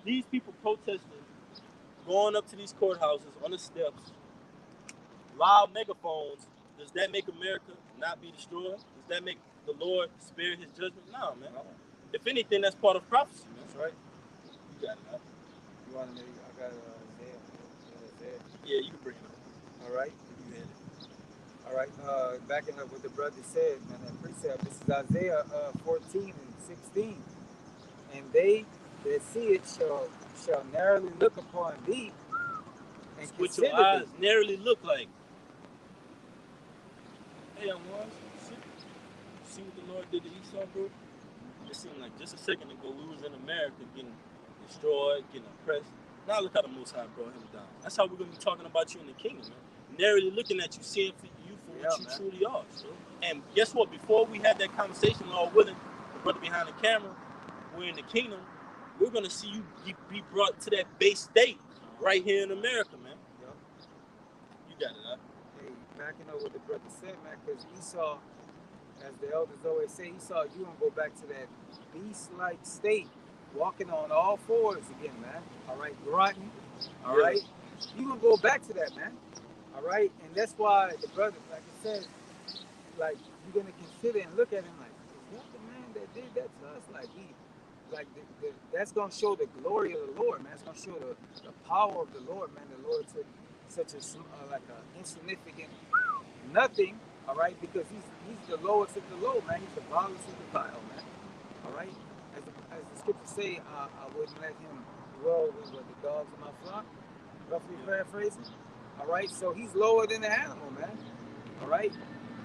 these people protesting, going up to these courthouses on the steps, loud megaphones, does that make America not be destroyed? Does that make the Lord spare his judgment? No, man. If anything, that's part of prophecy, man. That's right. You got it, man. You want to maybe, I got Isaiah. Yeah, you can bring it up. All right. You had it. All right. Backing up what the brother said, man, that precept. This is Isaiah 14 and 16. And they that see it shall narrowly look upon thee and what your eyes narrowly look like. Hey, I was. See what the Lord did to Esau, bro? It seemed like just a second ago we was in America getting destroyed, getting oppressed. Now look how the Most High brought him down. That's how we're going to be talking about you in the kingdom, man. Narrowly looking at you, seeing for you for what you truly are. So. And guess what? Before we had that conversation, Lord willing, the brother behind the camera, we're in the kingdom. We're going to see you be brought to that base state right here in America, man. Yep. You got it, huh? Hey, backing up what the brother said, man, because Esau, as the elders always say, Esau, you gonna go back to that beast-like state, walking on all fours again, man. All right, grunting. All right, you gonna go back to that, man. All right, and that's why the brother, like I said, like you're gonna consider and look at him like, is that the man that did that to us? Like that's gonna show the glory of the Lord, man. It's gonna show the power of the Lord, man. The Lord took such a like an insignificant nothing. All right, because he's the lowest of the low, man. He's the vilest of the vile, man. All right, as the scriptures say, I wouldn't let him dwell with the dogs of my flock. Roughly paraphrasing. All right, so he's lower than the animal, man. All right,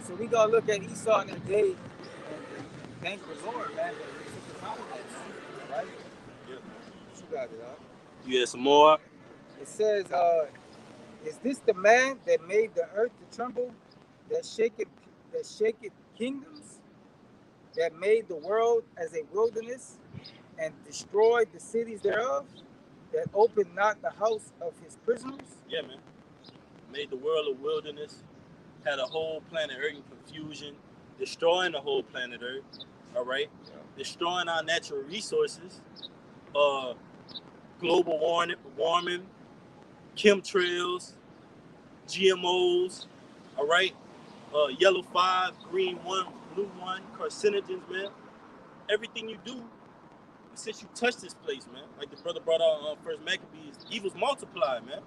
so we gotta look at Esau in that day and thank the Lord, man. That he took the power, man. All right. Yep. You got it, huh? You had some more. It says, "Is this the man that made the earth to tremble?" That shaketh kingdoms, that made the world as a wilderness, and destroyed the cities thereof, that opened not the house of his prisoners. Yeah, man. Made the world a wilderness, had a whole planet Earth in confusion, destroying the whole planet Earth, all right? Yeah. Destroying our natural resources, global warming, chemtrails, GMOs, all right? Yellow 5, green 1, blue 1, carcinogens, man. Everything you do, since you touch this place, man, like the brother brought out on First Maccabees, evils multiply, man.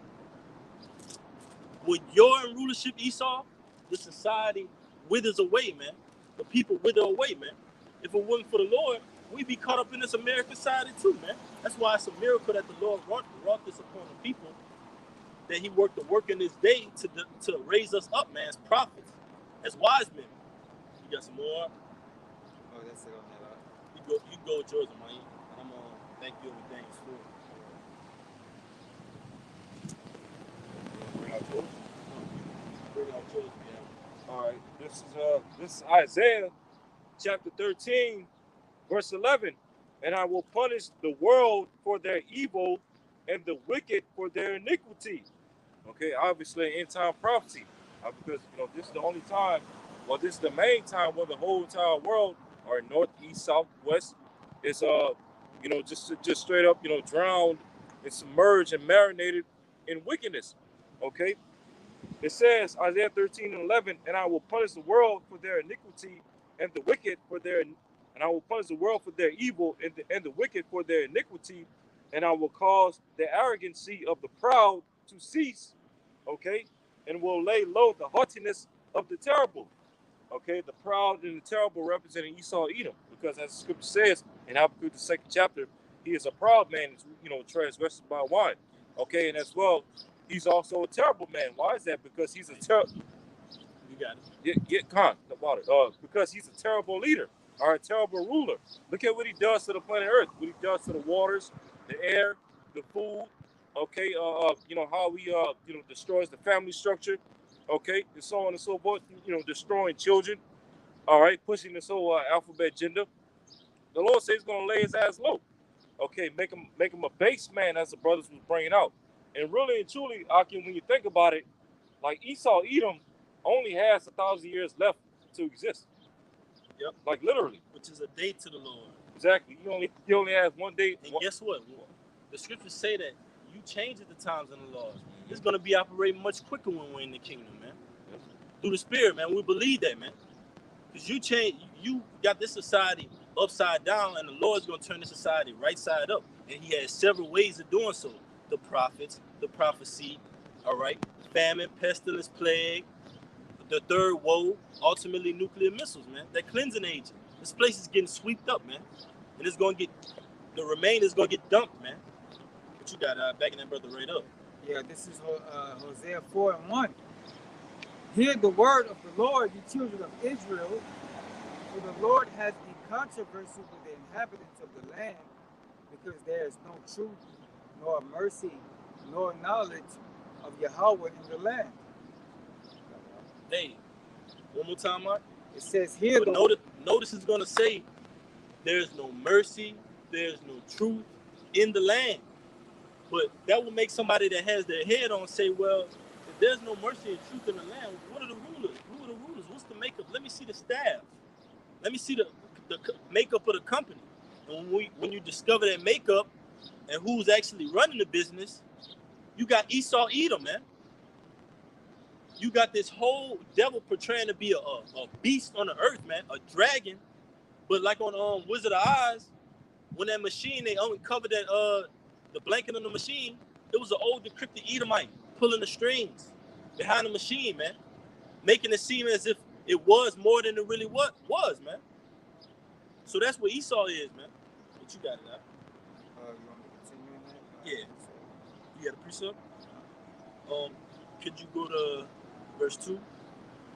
When you're in rulership, Esau, the society withers away, man. The people wither away, man. If it wasn't for the Lord, we'd be caught up in this American society too, man. That's why it's a miracle that the Lord wrought this upon the people, that he worked the work in this day to raise us up, man, as prophets, as wise men. You got some more? Oh, that's it on that. You go with yours, man. I'm gonna thank you everything for. Bring out yours. All right. This is Isaiah chapter 13, verse 11. And I will punish the world for their evil and the wicked for their iniquity. Okay, obviously end time prophecy, because this is the only time, well, this is the main time when the whole entire world, or north, east, south, west, is just straight up drowned and submerged and marinated in wickedness. Okay, it says Isaiah 13:11, and I will punish the world for their iniquity and the wicked for their, and I will punish the world for their evil and the wicked for their iniquity, and I will cause the arrogancy of the proud to cease. Okay, and will lay low the haughtiness of the terrible. Okay, the proud and the terrible representing Esau, Edom, because as the scripture says in Habakkuk the 2nd chapter, he is a proud man, transgressed by wine. Okay, and as well, he's also a terrible man. Why is that? Because he's a terrible. You got it. Get con about it. Because he's a terrible leader or a terrible ruler. Look at what he does to the planet Earth. What he does to the waters, the air, the food. Okay, how he destroys the family structure. Okay, and so on and so forth. Destroying children. All right, pushing this whole alphabet agenda. The Lord says he's gonna lay his ass low. Okay, make him a base man, as the brothers was bringing out. And really and truly, Akim, when you think about it, like Esau, Edom only has 1,000 years left to exist. Yep. Like literally. Which is a day to the Lord. Exactly. He only has one day. And guess what? The scriptures say that you change at the times and the laws. It's gonna be operating much quicker when we're in the kingdom, man. Yes. Through the Spirit, man. We believe that, man. Because you got this society upside down, and the Lord's gonna turn the society right side up. And He has several ways of doing so. The prophets, the prophecy, all right, famine, pestilence, plague, the third woe, ultimately nuclear missiles, man. That cleansing agent. This place is getting swept up, man. And it's gonna get, the remain is gonna get dumped, man. But you got backing that brother right up. Yeah, this is Hosea 4:1. Hear the word of the Lord, you children of Israel, for the Lord has a controversy with the inhabitants of the land, because there is no truth, nor mercy, nor knowledge of Yahweh in the land. Hey, one more time, Mark. It says here, notice it's going to say there's no mercy, there's no truth in the land. But that will make somebody that has their head on say, well, if there's no mercy and truth in the land, what are the rulers? Who are the rulers? What's the makeup? Let me see the staff. Let me see the makeup of the company. And when you discover that makeup and who's actually running the business, you got Esau, Edom, man. You got this whole devil portraying to be a beast on the earth, man, a dragon. But like on Wizard of Oz, when that machine, they uncovered that the blanket on the machine, it was an old decrypted Edomite pulling the strings behind the machine, man, making it seem as if it was more than it really was, man. So that's what Esau is, man. But you got it out. you want me to continue in that? Yeah. You got a precept? Could you go to verse 2?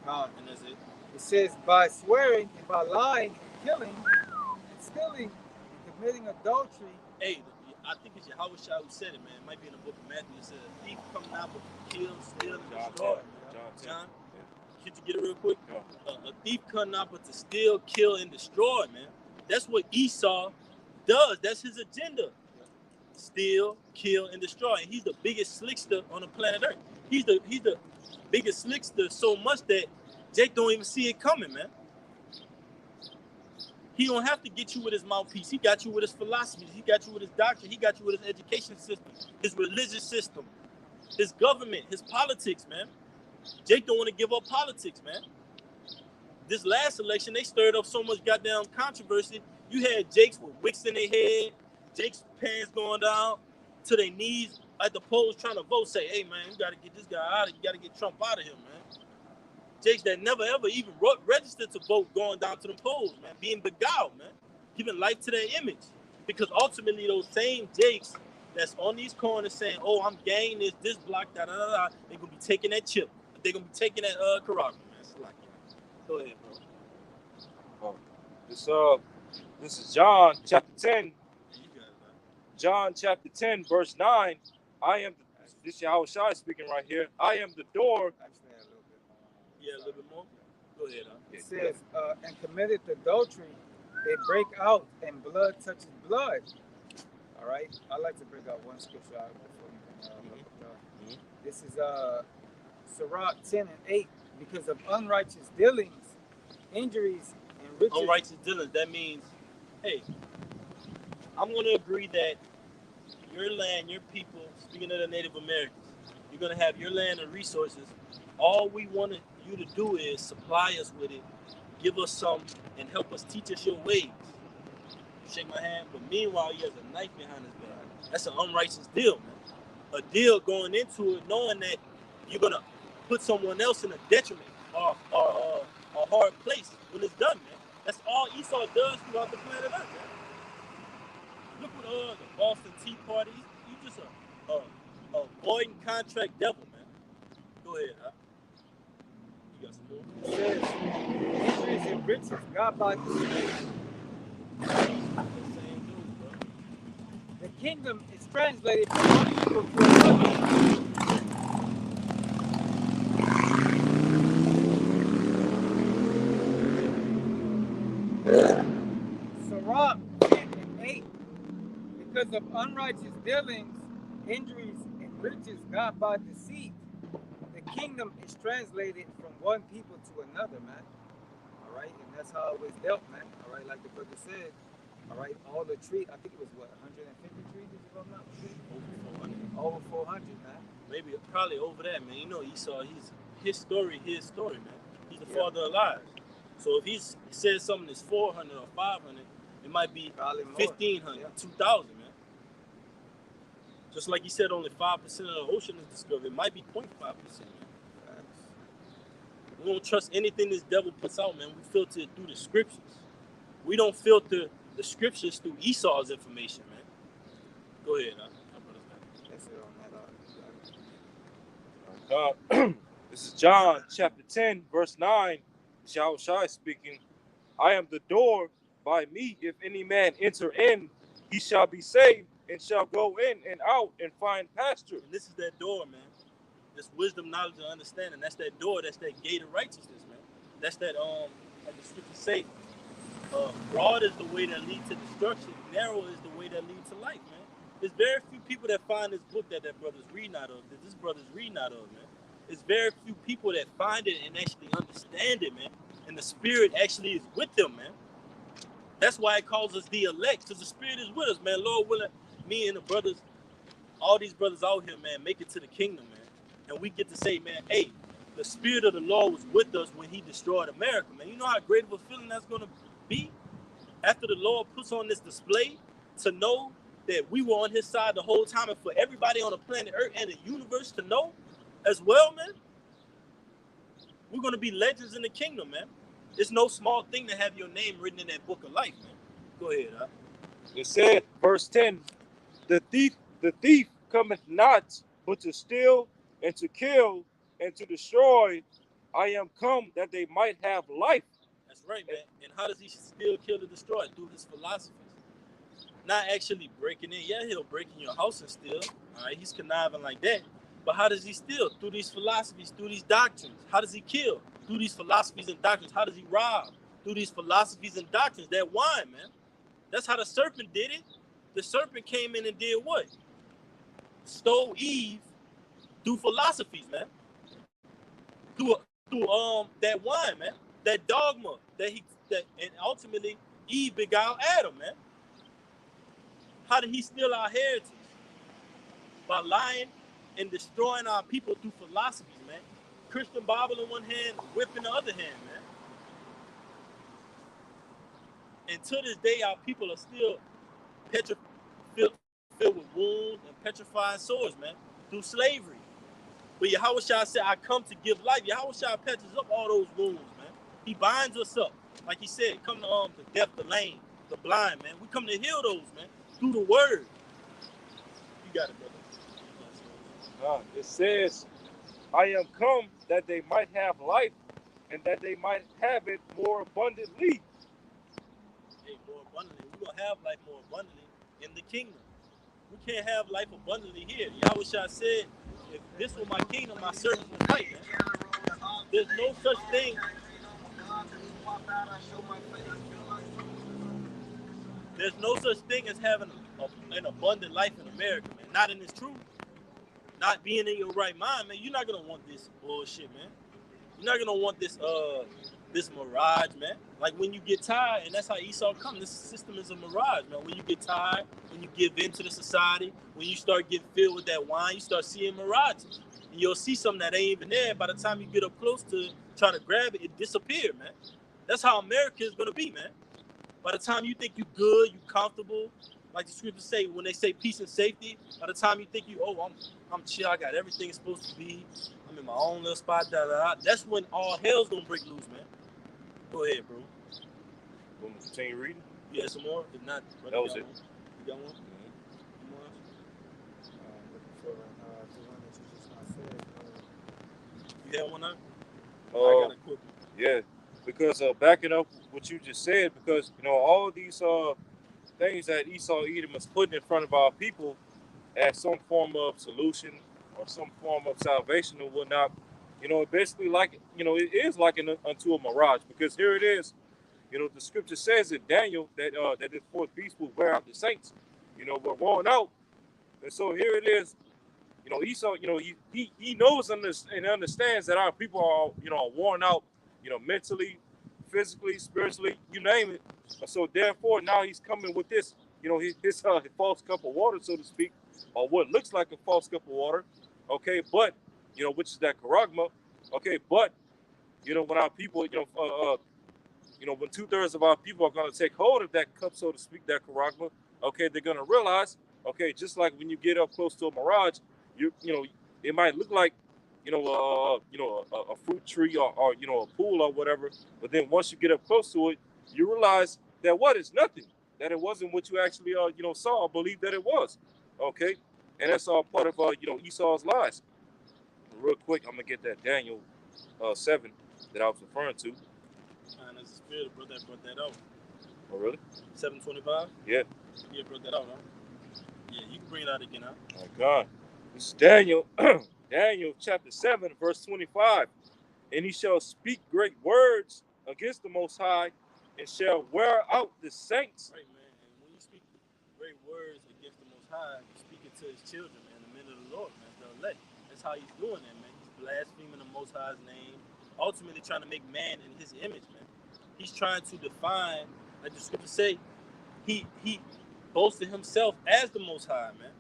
And that's it. It says, by swearing and by lying and killing and stealing and committing adultery. Hey, I think it's Yahweh Shah who said it, man. It might be in the book of Matthew. It said, a thief come not but to kill, steal, and destroy. John? Could you get it real quick? A thief come not but to steal, kill, and destroy, man. That's what Esau does. That's his agenda. Steal, kill, and destroy. And he's the biggest slickster on the planet Earth. He's the biggest slickster so much that Jake don't even see it coming, man. He don't have to get you with his mouthpiece. He got you with his philosophies. He got you with his doctrine. He got you with his education system, his religious system, his government, his politics, man. Jake don't want to give up politics, man. This last election, they stirred up so much goddamn controversy. You had Jakes with wicks in their head, Jake's pants going down to their knees at the polls trying to vote, say, hey, man, you got to get this guy out of here. You got to get Trump out of here, man. Jakes that never, ever even registered to vote going down to the polls, man, being beguiled, man, giving life to their image. Because ultimately, those same Jakes that's on these corners saying, oh, I'm gang this block, da-da-da-da, they're going to be taking that chip. They're going to be taking that Carragher, man. It's like, go ahead, bro. This is John chapter 10. John chapter 10, verse 9. This Yahweh Shai speaking right here. I am the door. Yeah, a little bit more. Go ahead. It says, and committed adultery, they break out, and blood touches blood. All right? I like to bring out one scripture out before you can look it up. This is Sirach 10 and 8. Because of unrighteous dealings, injuries, and riches. Unrighteous dealings, that means, hey, I'm going to agree that your land, your people, speaking of the Native Americans, you're going to have your land and resources. All we want you to do is supply us with it, give us some, and help us teach us your ways. Shake my hand, but meanwhile, he has a knife behind his back. That's an unrighteous deal, man. A deal going into it knowing that you're going to put someone else in a detriment or a hard place when it's done, man. That's all Esau does throughout the planet Earth, man. Look what the Boston Tea Party. You just a void and contract devil, man. Go ahead, huh? You got some more? It says, "Increase in riches, God by the Spirit." The kingdom is translated from one people to another. Sirach 10:8. Because of unrighteous dealings, injuries, and riches got by deceit, the kingdom is translated from one people to another, man. All right, and that's how it was dealt, man. All right, like the brother said. All right, all the trees. I think it was what 150 treaties, if I'm not mistaken. Over 400, man. Maybe probably over that, man. You know, Esau. His story, man. He's the father of lies. So if he says something that's 400 or 500, it might be 1,500, 2,000, man. Just like he said, only 5% of the ocean is discovered. It might be 0.5%, man. We don't trust anything this devil puts out, man. We filter it through the scriptures. We don't filter the scriptures through Esau's information, man. Go ahead, huh? This is John chapter 10, verse 9. Yahushua speaking. I am the door. By me, if any man enter in, he shall be saved and shall go in and out and find pasture. And this is that door, man. This wisdom, knowledge, and understanding. That's that door. That's that gate of righteousness, man. That's that, like the scriptures say, broad is the way that leads to destruction. Narrow is the way that leads to life, man. There's very few people that find this book that brother's reading out of, that this brother's reading out of, man. There's very few people that find it and actually understand it, man. And the Spirit actually is with them, man. That's why it calls us the elect, because the Spirit is with us, man. Lord willing, me and the brothers, all these brothers out here, man, make it to the kingdom, man. And we get to say, man, hey, the Spirit of the Lord was with us when he destroyed America, man. You know how great of a feeling that's going to be? After the Lord puts on this display, to know that we were on his side the whole time, and for everybody on the planet Earth and the universe to know as well, man. We're going to be legends in the kingdom, man. It's no small thing to have your name written in that book of life, man. Go ahead, huh? It said, verse 10, the thief cometh not but to steal and to kill and to destroy. I am come that they might have life. That's right, man. And how does he steal, kill, and destroy? Through his philosophies. Not actually breaking in. Yeah, he'll break in your house and steal. All right, he's conniving like that. But how does he steal? Through these philosophies, through these doctrines. How does he kill? Through these philosophies and doctrines. How does he rob? Through these philosophies and doctrines. That wine, man. That's how the serpent did it. The serpent came in and did what? Stole Eve through philosophies, man. Through that wine, man. That dogma and ultimately Eve beguiled Adam, man. How did he steal our heritage? By lying and destroying our people through philosophies, man. Christian Bible in one hand, whip in the other hand, man. And to this day, our people are still filled with wounds and petrified sores, man, through slavery. But Yahushua said, I come to give life. Yahushua patches up all those wounds, man. He binds us up. Like he said, come to the deaf, the lame, the blind, man. We come to heal those, man, through the word. You got it, brother. It says, I am come that they might have life and that they might have it more abundantly. Hey, more abundantly. We're going to have life more abundantly in the kingdom. We can't have life abundantly here. Yahushua said, if this were my kingdom, my servants would fight, man. There's no such thing. There's no such thing as having an abundant life in America, man. Not in this truth. Not being in your right mind, man. You're not going to want this bullshit, man. You're not going to want this this mirage, man. Like when you get tired, and that's how Esau comes. This system is a mirage, man. When you get tired, when you give in to the society, when you start getting filled with that wine, you start seeing mirages. And you'll see something that ain't even there. By the time you get up close to it, trying to grab it, it disappears, man. That's how America is going to be, man. By the time you think you good, you comfortable, like the scriptures say, when they say peace and safety, by the time you think I'm chill, I got everything it's supposed to be, I'm in my own little spot, that's when all hell's gonna break loose, man. Go ahead, bro. Want me to continue reading? You had some more? If not, that was it. One. You got one? Looking for the one that you just said. You had one up? I got a quick one. Yeah, because backing up what you just said, because all these things that Esau Edom is putting in front of our people as some form of solution or some form of salvation or whatnot, basically it is likened unto a mirage, because here it is, the scripture says in Daniel that that this fourth beast will wear out the saints, we're worn out, and so here it is, Esau, he knows and understands that our people are worn out, mentally, physically, spiritually, you name it. So therefore, now he's coming with this, his false cup of water, so to speak, or what looks like a false cup of water, okay, but which is that charagma, okay, but when our people, when 2/3 of our people are going to take hold of that cup, so to speak, that charagma, okay, they're going to realize, okay, just like when you get up close to a mirage, it might look like a fruit tree or a pool or whatever, but then once you get up close to it, you realize that what is nothing, that it wasn't what you actually saw or believed that it was, okay, and that's all part of Esau's lies. Real quick, I'm gonna get that Daniel 7 that I was referring to. And as a spirit, bro, that brought that out. Oh really? 725. Yeah. Yeah, brought that out, huh? Yeah, you can bring it out again, huh? Oh God, this is Daniel. Daniel chapter 7, verse 25. And he shall speak great words against the Most High, and shall wear out the saints. Right, man. And when you speak great words against the Most High, you're speaking to his children, man, the men of the Lord, man, the elect. That's how he's doing that, man. He's blaspheming the Most High's name, ultimately trying to make man in his image, man. He's trying to define, like the scriptures say, he boasted himself as the Most High, man.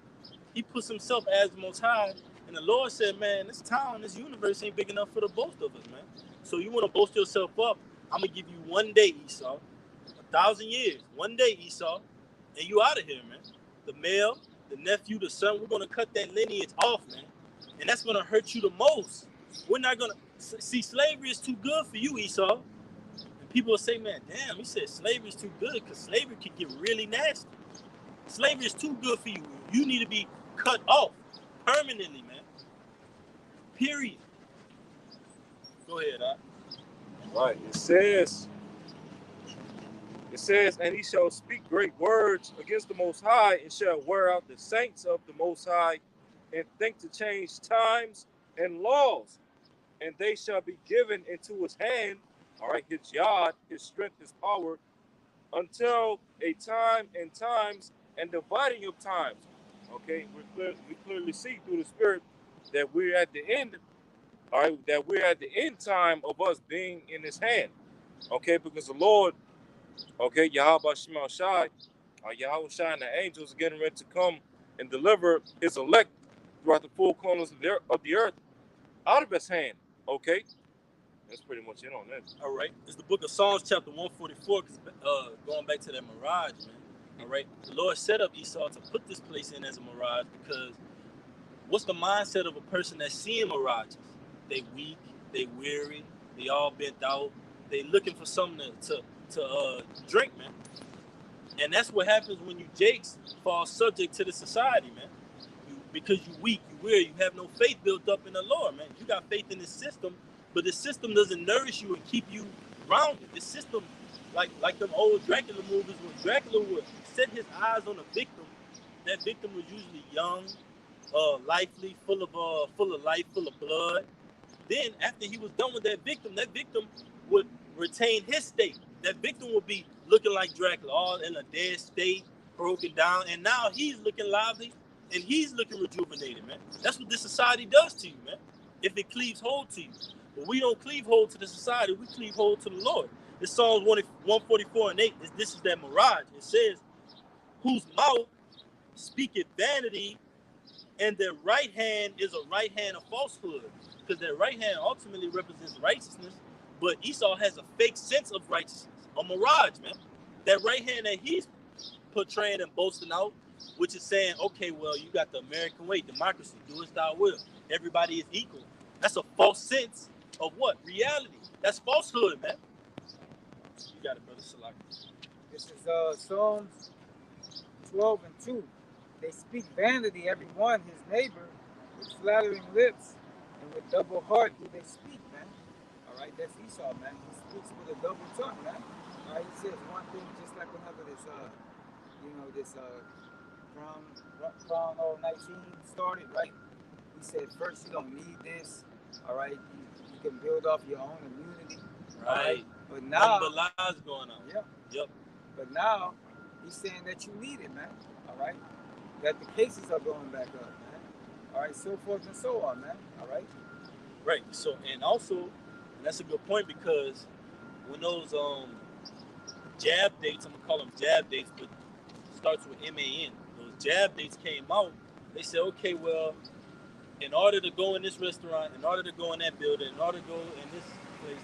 He puts himself as the Most High, and the Lord said, man, this town, this universe ain't big enough for the both of us, man. So you want to boast yourself up, I'm going to give you one day, Esau, 1,000 years, one day, Esau, and you out of here, man. The male, the nephew, the son, we're going to cut that lineage off, man. And that's going to hurt you the most. We're not going to, see, slavery is too good for you, Esau. And people will say, man, damn, he said slavery is too good, because slavery could get really nasty. Slavery is too good for you. You need to be cut off permanently, man. Period. Go ahead, Right. It says, and he shall speak great words against the Most High, and shall wear out the saints of the Most High, and think to change times and laws, and they shall be given into his hand, all right, his yod, his strength, his power, until a time and times and dividing of times. Okay, we clearly see through the Spirit that we're at the end, all right, that we're at the end time of us being in his hand. Okay, because the Lord, okay, Yahweh Shema Shai, Yahweh Shai and the angels are getting ready to come and deliver his elect throughout the four corners of the earth out of his hand. Okay, that's pretty much it on that. All right, it's the book of Psalms chapter 144, going back to that mirage, man. All right, the Lord set up Esau to put this place in as a mirage, because what's the mindset of a person that's seeing mirages? They weak, they weary, they all bent out, they looking for something to drink, man. And that's what happens when you jakes fall subject to the society, man. Because you weak, you weary, you have no faith built up in the Lord, man. You got faith in the system, but the system doesn't nourish you and keep you grounded. The system, like them old Dracula movies, when Dracula would set his eyes on a victim, that victim was usually young, lively, full of life, full of blood. Then after he was done with that victim would retain his state. That victim would be looking like Dracula, all in a dead state, broken down, and now he's looking lively and he's looking rejuvenated, man. That's what this society does to you, man, if it cleaves hold to you. But we don't cleave hold to the society. We cleave hold to the Lord. It's Psalms 144 and 8. This is that mirage. It says, whose mouth speaketh vanity, and their right hand is a right hand of falsehood. Because their right hand ultimately represents righteousness, but Esau has a fake sense of righteousness. A mirage, man. That right hand that he's portraying and boasting out, which is saying, okay, well, you got the American way, democracy, do as thou will. Everybody is equal. That's a false sense of what? Reality. That's falsehood, man. You got it, brother Salaki. This is Psalms 12 and 2. They speak vanity, every one, his neighbor, with flattering lips, and with double heart do they speak, man. All right, that's Esau, man. He speaks with a double tongue, man. All right, he says one thing just like whenever this Crown 19 started, right? He said first you don't need this, all right? You can build off your own immunity, right? But now, the lies going on. Yep. But now he's saying that you need it, man. All right. That the cases are going back up, man. All right, so forth and so on, man. All right. Right. So, and also, that's a good point, because when those jab dates, I'm gonna call them jab dates, but it starts with MAN. Those jab dates came out. They said, okay, well, in order to go in this restaurant, in order to go in that building, in order to go in this place,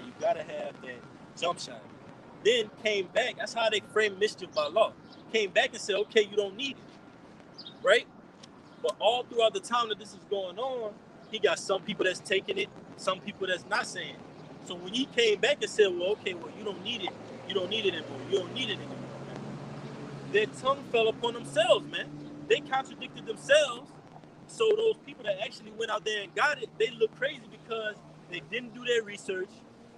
you gotta have that jump shot. Then came back. That's how they framed mischief by law. Came back and said, okay, you don't need it, right? But all throughout the time that this is going on, he got some people that's taking it, some people that's not saying it. So when he came back and said, well, okay, well, you don't need it anymore. You don't need it anymore. Their tongue fell upon themselves, man. They contradicted themselves. So those people that actually went out there and got it, they look crazy because they didn't do their research.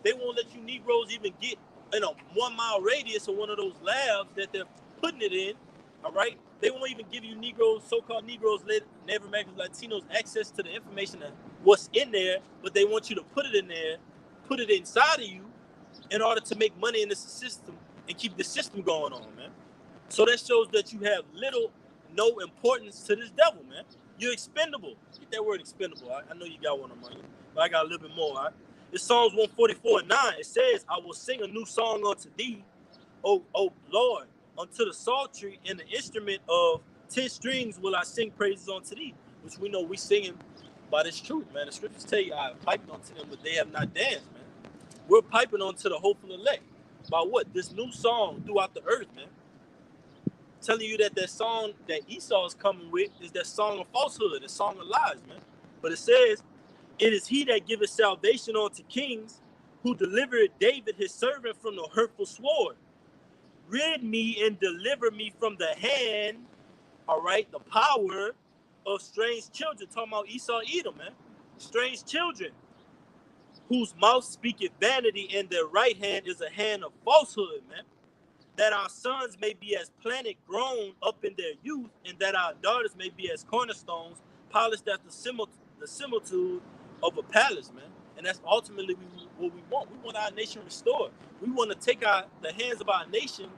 They won't let you Negroes even get in a 1 mile radius of one of those labs that they're putting it in, all right? They won't even give you Negroes, so-called Negroes, Native Americans, Latinos, access to the information of what's in there, but they want you to put it in there, put it inside of you in order to make money in this system and keep the system going on, man. So that shows that you have no importance to this devil, man. You're expendable. Get that word expendable. I know you got one on you, but I got a little bit more, all right? It's Psalms 144 and 9. It says, I will sing a new song unto thee, O Lord, unto the psaltery and the instrument of 10 strings will I sing praises unto thee, which we know we singing by this truth, man. The scriptures tell you I piped unto them, but they have not danced, man. We're piping unto the hopeful elect by what? This new song throughout the earth, man. Telling you that song that Esau is coming with is that song of falsehood, the song of lies, man. But it says, it is he that giveth salvation unto kings, who delivered David his servant from the hurtful sword. Rid me and deliver me from the hand, all right, the power of strange children. Talking about Esau, Edom, man. Strange children, whose mouth speaketh vanity, and their right hand is a hand of falsehood, man. That our sons may be as planted grown up in their youth, and that our daughters may be as cornerstones, polished after the similitude of a palace, man. And that's ultimately what we want. We want our nation restored. We want to take the hands of our nation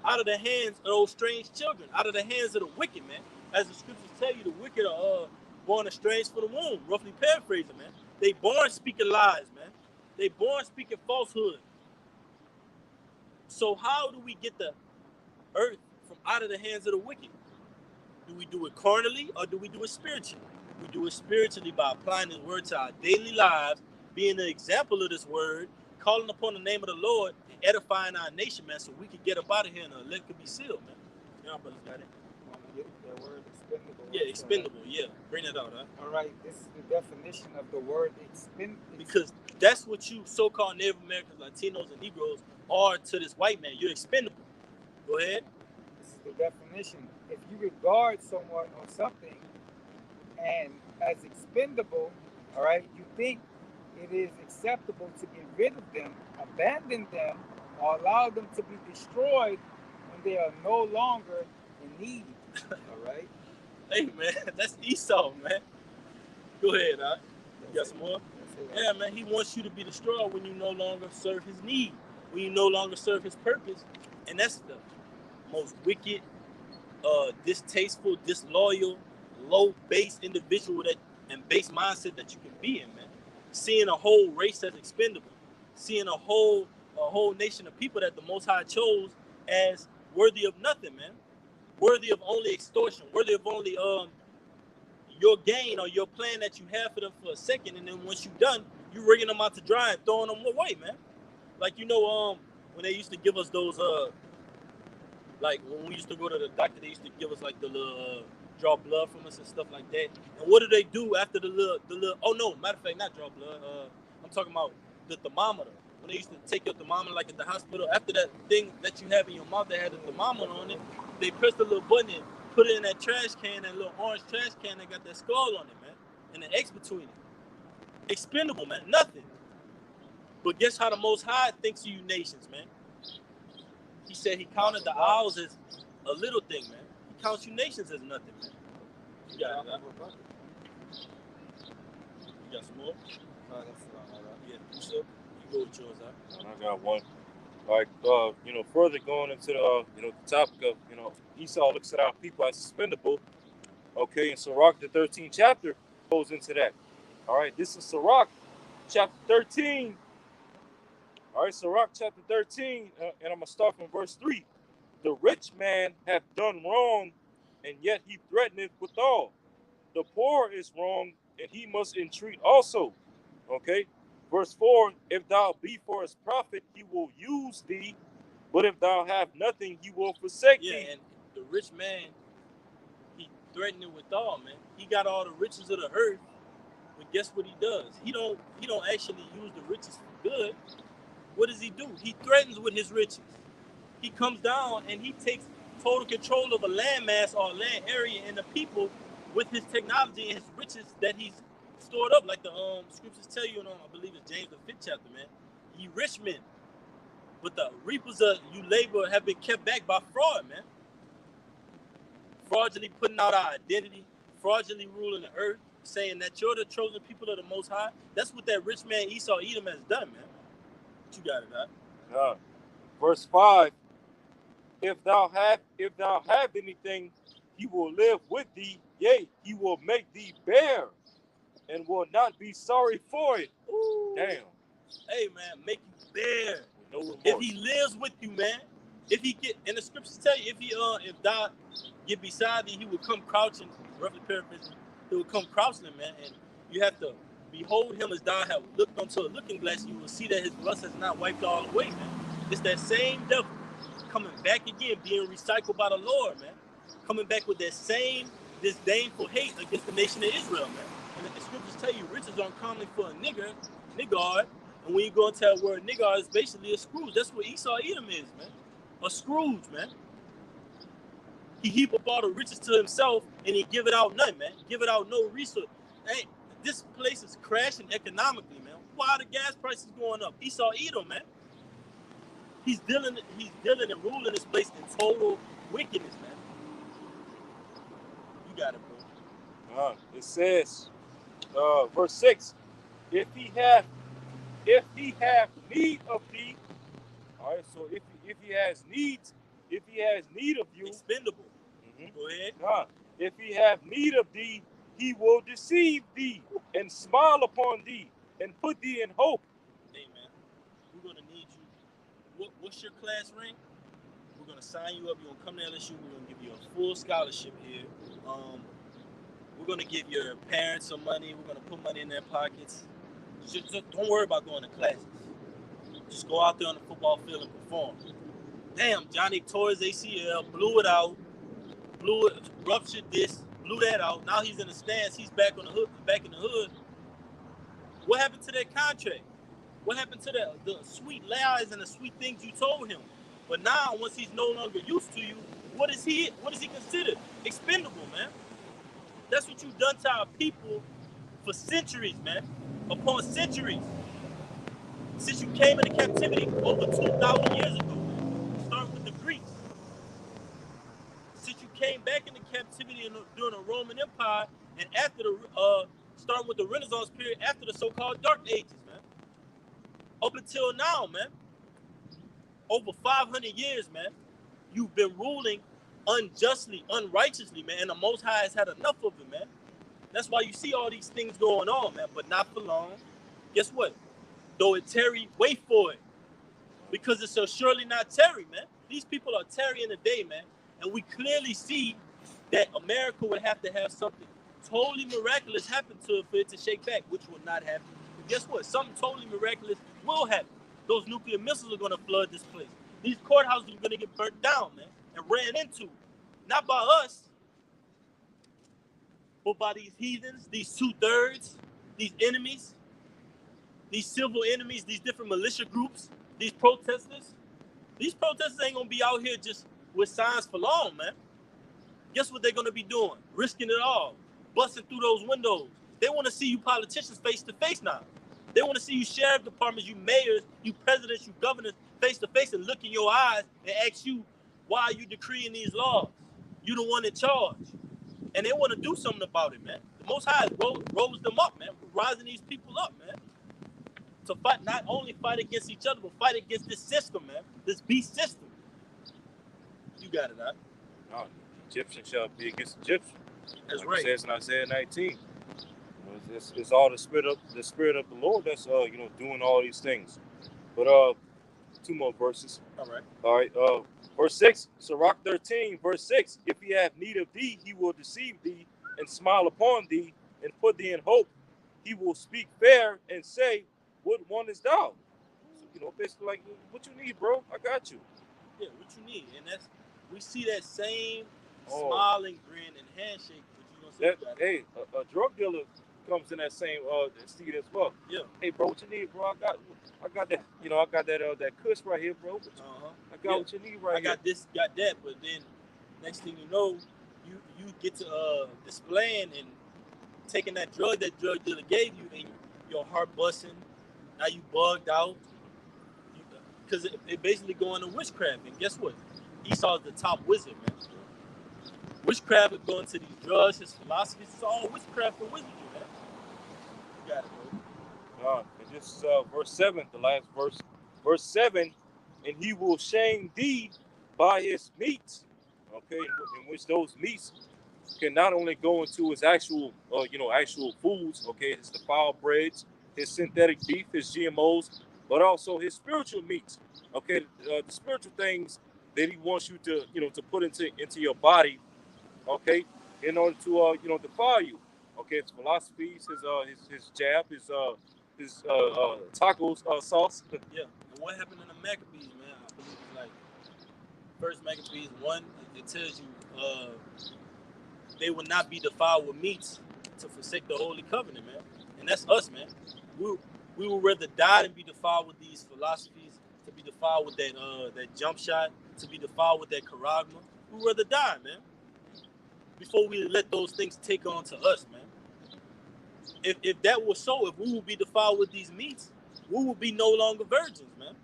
out of the hands of those strange children, out of the hands of the wicked, man. As the scriptures tell you, the wicked are born estranged from the womb, roughly paraphrasing, man. They born speaking lies, man. They born speaking falsehood. So how do we get the earth from out of the hands of the wicked? Do we do it carnally or do we do it spiritually? We do it spiritually by applying this word to our daily lives, being an example of this word, calling upon the name of the Lord, and edifying our nation, man, so we can get up out of here and the elect could be sealed, man. Y'all brothers got it? That word expendable. Yeah, expendable, yeah. Bring it out, huh? All right, this is the definition of the word expendable. Because that's what you so-called Native Americans, Latinos, and Negroes are to this white man. You're expendable. Go ahead. This is the definition. If you regard someone or something and as expendable, all right, you think it is acceptable to get rid of them, abandon them, or allow them to be destroyed when they are no longer in need. All right? Hey, man, that's Esau, man. Go ahead, huh? You got some more? Yeah, man, he wants you to be destroyed when you no longer serve his need, when you no longer serve his purpose. And that's the most wicked, distasteful, disloyal, low-based individual and base mindset that you can be in, man. seeing a whole race as expendable, seeing a whole nation of people that the Most High chose as worthy of nothing, man. Worthy of only extortion, worthy of only your gain or your plan that you have for them for a second, and then once you're done, you rigging them out to dry and throwing them away, man. Like, you know, when they used to give us those like when we used to go to the doctor, they used to give us like the little draw blood from us and stuff like that. And what do they do after the little oh no, matter of fact, not draw blood, I'm talking about the thermometer. When they used to take your thermometer like at the hospital, after that thing that you have in your mouth that had the thermometer on it, they press the little button and put it in that trash can, that little orange trash can that got that skull on it, man. And the X between it. Expendable, man. Nothing. But guess how the Most High thinks of you nations, man? He said he counted the owls as a little thing, man. He counts you nations as nothing, man. You got it, huh? You got some more? No, that's all right. Yeah, you sure? You go with yours, huh? I got one. Like, further going into the, the topic of, Esau looks at our people as expendable. Okay, and Sirach, the 13th chapter, goes into that. All right, this is Sirach, chapter 13. All right, Sirach, chapter 13, and I'm going to start from verse 3. The rich man hath done wrong, and yet he threateneth withal. The poor is wrong, and he must entreat also. Okay, verse 4, if thou be for his profit, he will use thee, but if thou have nothing, he will forsake thee. Yeah, and the rich man, he threatened it withal, man. He got all the riches of the earth, but guess what he does? He don't actually use the riches for good. What does he do? He threatens with his riches. He comes down and he takes total control of a landmass or a land area and the people with his technology and his riches that he's stored up. Like the scriptures tell you, I believe it's James the 5th chapter, man. Ye rich men, but the reapers of you labor have been kept back by fraud, man. Fraudulently putting out our identity, fraudulently ruling the earth, saying that you're the chosen people of the Most High. That's what that rich man Esau Edom has done, man. You got it, huh? Verse 5, if thou have anything, he will live with thee, yea, he will make thee bear, and will not be sorry for it. Ooh. Damn. Hey, man, make you bear. No remorse. If he lives with you, man, if he get, and the scriptures tell you, if thou get beside thee, he will come crouching, roughly paraphrasing, he will come crouching, man, and you have to behold him as thou have looked unto a looking glass, you will see that his lust has not wiped all away, man. It's that same devil coming back again, being recycled by the Lord, man. Coming back with that same disdainful hate against the nation of Israel, man. And the scriptures tell you riches are uncommon for a niggard, and when you go into that word niggard, it's basically a Scrooge. That's what Esau Edom is, man. A Scrooge, man. He heap up all the riches to himself, and he give it out none, man. Give it out no resource. Hey, this place is crashing economically, man. Why are the gas prices going up? Esau Edom, man. He's dealing and ruling this place in total wickedness, man. You got it, bro. It says, verse 6, if he have need of thee, all right, so if he has need of you, expendable. Go ahead. If he have need of thee, he will deceive thee and smile upon thee and put thee in hope. Hey, man, we're gonna need you. What's your class rank? We're gonna sign you up. You're gonna come to LSU. We're gonna give you a full scholarship here. We're gonna give your parents some money. We're gonna put money in their pockets. Just don't worry about going to classes. Just go out there on the football field and perform. Damn, Johnny tore his ACL, blew it out, ruptured this, blew that out. Now he's in the stands. He's back in the hood. What happened to that contract? What happened to the sweet lies and the sweet things you told him? But now, once he's no longer used to you, what is he considered? Expendable, man. That's what you've done to our people for centuries, man. Upon centuries. Since you came into captivity over 2,000 years ago, starting with the Greeks. Since you came back into captivity during the Roman Empire, and after starting with the Renaissance period, after the so-called Dark Ages, man. Up until now, man. Over 500 years, man. You've been ruling unjustly, unrighteously, man. And the Most High has had enough of it, man. That's why you see all these things going on, man. But not for long. guess what? Though it tarry, wait for it. Because it shall surely not tarry, man. These people are tarrying a day, man. And we clearly see that America would have to have something totally miraculous happen to it for it to shake back, which will not happen. But guess what? Something totally miraculous will happen. Those nuclear missiles are going to flood this place. These courthouses are going to get burnt down, man, and ran into. Not by us, but by these heathens, these 2/3, these enemies, these civil enemies, these different militia groups, these protesters. These protesters ain't gonna be out here just with signs for long, man. Guess what they're gonna be doing? Risking it all, busting through those windows. They want to see you politicians face to face now. They want to see you sheriff departments, you mayors, you presidents, you governors face to face and look in your eyes and ask you, why are you decreeing these laws? You the one in charge. And they want to do something about it, man. The Most High rose them up, man. We're rising these people up, man. To fight, not only fight against each other, but fight against this system, man. This beast system. You got it, huh? No, Egyptian shall be against Egyptian. That's like right. It says in Isaiah 19. It's all the spirit of the Lord that's doing all these things. But 2 more verses. All right. Verse 6, Sirach 13, verse 6. If he have need of thee, he will deceive thee and smile upon thee and put thee in hope. He will speak fair and say, what one is thou? So, basically like, what you need, bro? I got you. Yeah, what you need. And we see that same smiling grin and handshake. Hey, a drug dealer comes in that same seat as well. Yeah. Hey, bro, what you need, bro? I got that. I got that kush right here, bro. I got what you need right here. I got this, got that. But then next thing you know, you get to displaying and taking that drug dealer gave you, and your heart busting. Now you bugged out. Because they basically going to witchcraft. And guess what? Esau's the top wizard, man. Witchcraft is going to these drugs, his philosophies. It's all witchcraft and wizardry, man. You got it, bro. And this is verse 7, the last verse. Verse 7, and he will shame thee by his meats. Okay, in which those meats can not only go into his actual foods. Okay, it's the foul breads, his synthetic beef, his GMOs, but also his spiritual meats. Okay, the spiritual things that he wants you to to put into your body. Okay, in order to defile you. Okay, his philosophies, his jab, his tacos sauce. Yeah, and what happened in the Maccabees, man? I believe it's like First Maccabees 1. It tells you they will not be defiled with meats to forsake the holy covenant, man. And that's us, man. We would rather die than be defiled with these philosophies, to be defiled with that jump shot, to be defiled with that charagma. We would rather die, man, before we let those things take on to us, man. If that was so, if we would be defiled with these meats, we would be no longer virgins, man.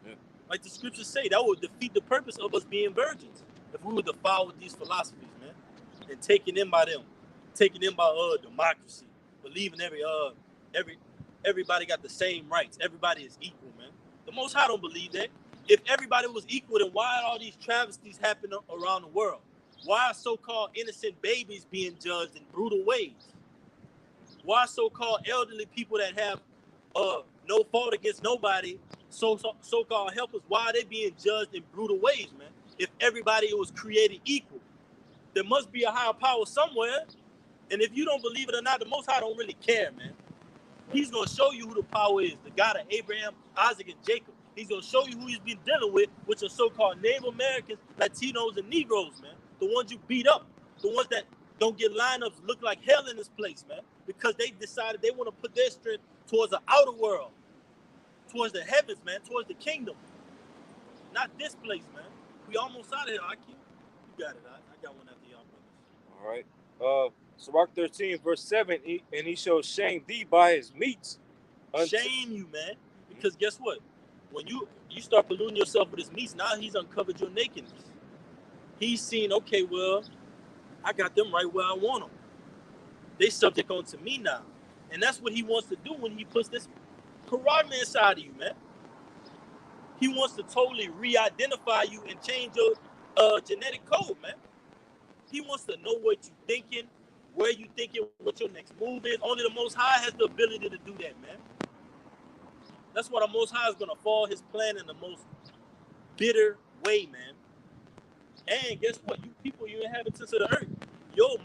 Yeah. Like the scriptures say, that would defeat the purpose of us being virgins. If we were defiled with these philosophies, man, and taken in by them, taken in by democracy, believing everybody got the same rights, everybody is equal, man. The Most High don't believe that. If everybody was equal, then why are all these travesties happening around the world? Why are so-called innocent babies being judged in brutal ways? Why are so-called elderly people that have no fault against nobody, so-called helpers, why are they being judged in brutal ways, man? If everybody was created equal, there must be a higher power somewhere. And if you don't believe it or not, the Most High don't really care, man. He's going to show you who the power is, the God of Abraham, Isaac, and Jacob. He's going to show you who he's been dealing with, which are so-called Native Americans, Latinos, and Negroes, man. The ones you beat up, the ones that don't get lineups, look like hell in this place, man, because they decided they want to put their strength towards the outer world, towards the heavens, man, towards the kingdom. Not this place, man. We almost out of here, Aki. You got it, I got one after y'all, brothers. All right. Sirach 13, verse 7, and he shall shame thee by his meats. Shame you, man. Because guess what? When you start polluting yourself with his meats, now he's uncovered your nakedness. He's seen, okay, well, I got them right where I want them. They subject onto me now. And that's what he wants to do when he puts this charagma inside of you, man. He wants to totally re-identify you and change your genetic code, man. He wants to know what you're thinking, where you thinking, what your next move is. Only the Most High has the ability to do that, man. That's why the Most High is going to fall his plan in the most bitter way, man. And guess what? You people, you inhabitants of the earth, your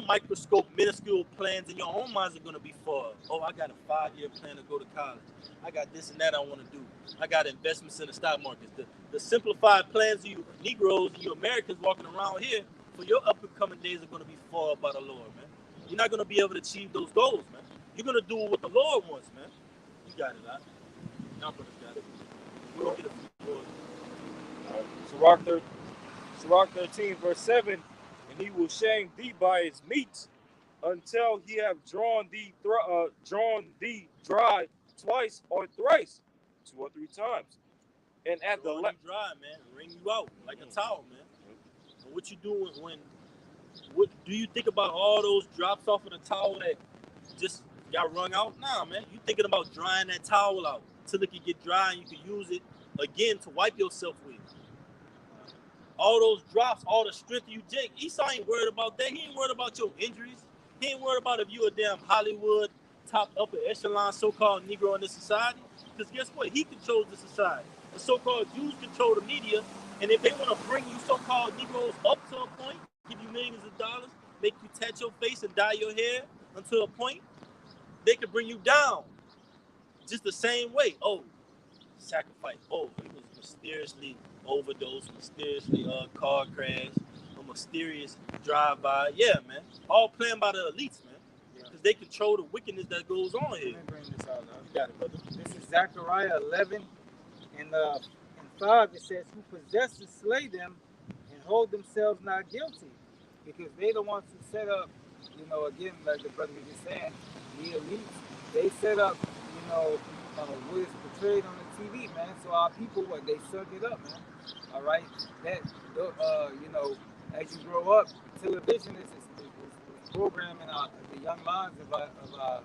microscope, minuscule plans in your own minds are going to be foiled. Oh, I got a 5-year plan to go to college. I got this and that I want to do. I got investments in the stock markets. The simplified plans of you Negroes and you Americans walking around here for your up-and-coming days are going to be foiled by the Lord, man. You're not going to be able to achieve those goals, man. You're going to do what the Lord wants, man. You got it, huh? Y'all brothers got it. We'll get a few more. Sirach 13, verse 7, and he will shame thee by his meats until he have drawn thee dry twice or thrice, 2 or 3 times. And at the last dry, man, wring you out like a towel, man. And what you doing what do you think about all those drops off of the towel that just got wrung out? Nah, man. You thinking about drying that towel out till it can get dry and you can use it again to wipe yourself with. All those drops, all the strength you take. Esau ain't worried about that. He ain't worried about your injuries. He ain't worried about if you a damn Hollywood, top upper echelon so-called Negro in this society. Because guess what? He controls the society. The so-called Jews control the media. And if they want to bring you so-called Negroes up to a point, give you millions of dollars, make you tat your face and dye your hair until a point, they can bring you down. Just the same way. Oh, sacrifice. Oh, he was mysteriously overdosed, mysteriously car crash, a mysterious drive-by. Yeah, man. All planned by the elites, man. Because they control the wickedness that goes on here. Let me bring this out now. You got it, brother. This is Zechariah 11 and 5. It says, who possess to slay them and hold themselves not guilty. Because they the ones who set up, again, like the brother was just saying, the elites, they set up, what is portrayed on the TV, man. So our people, they suck it up, man. All right? That, as you grow up, television is programming the young minds of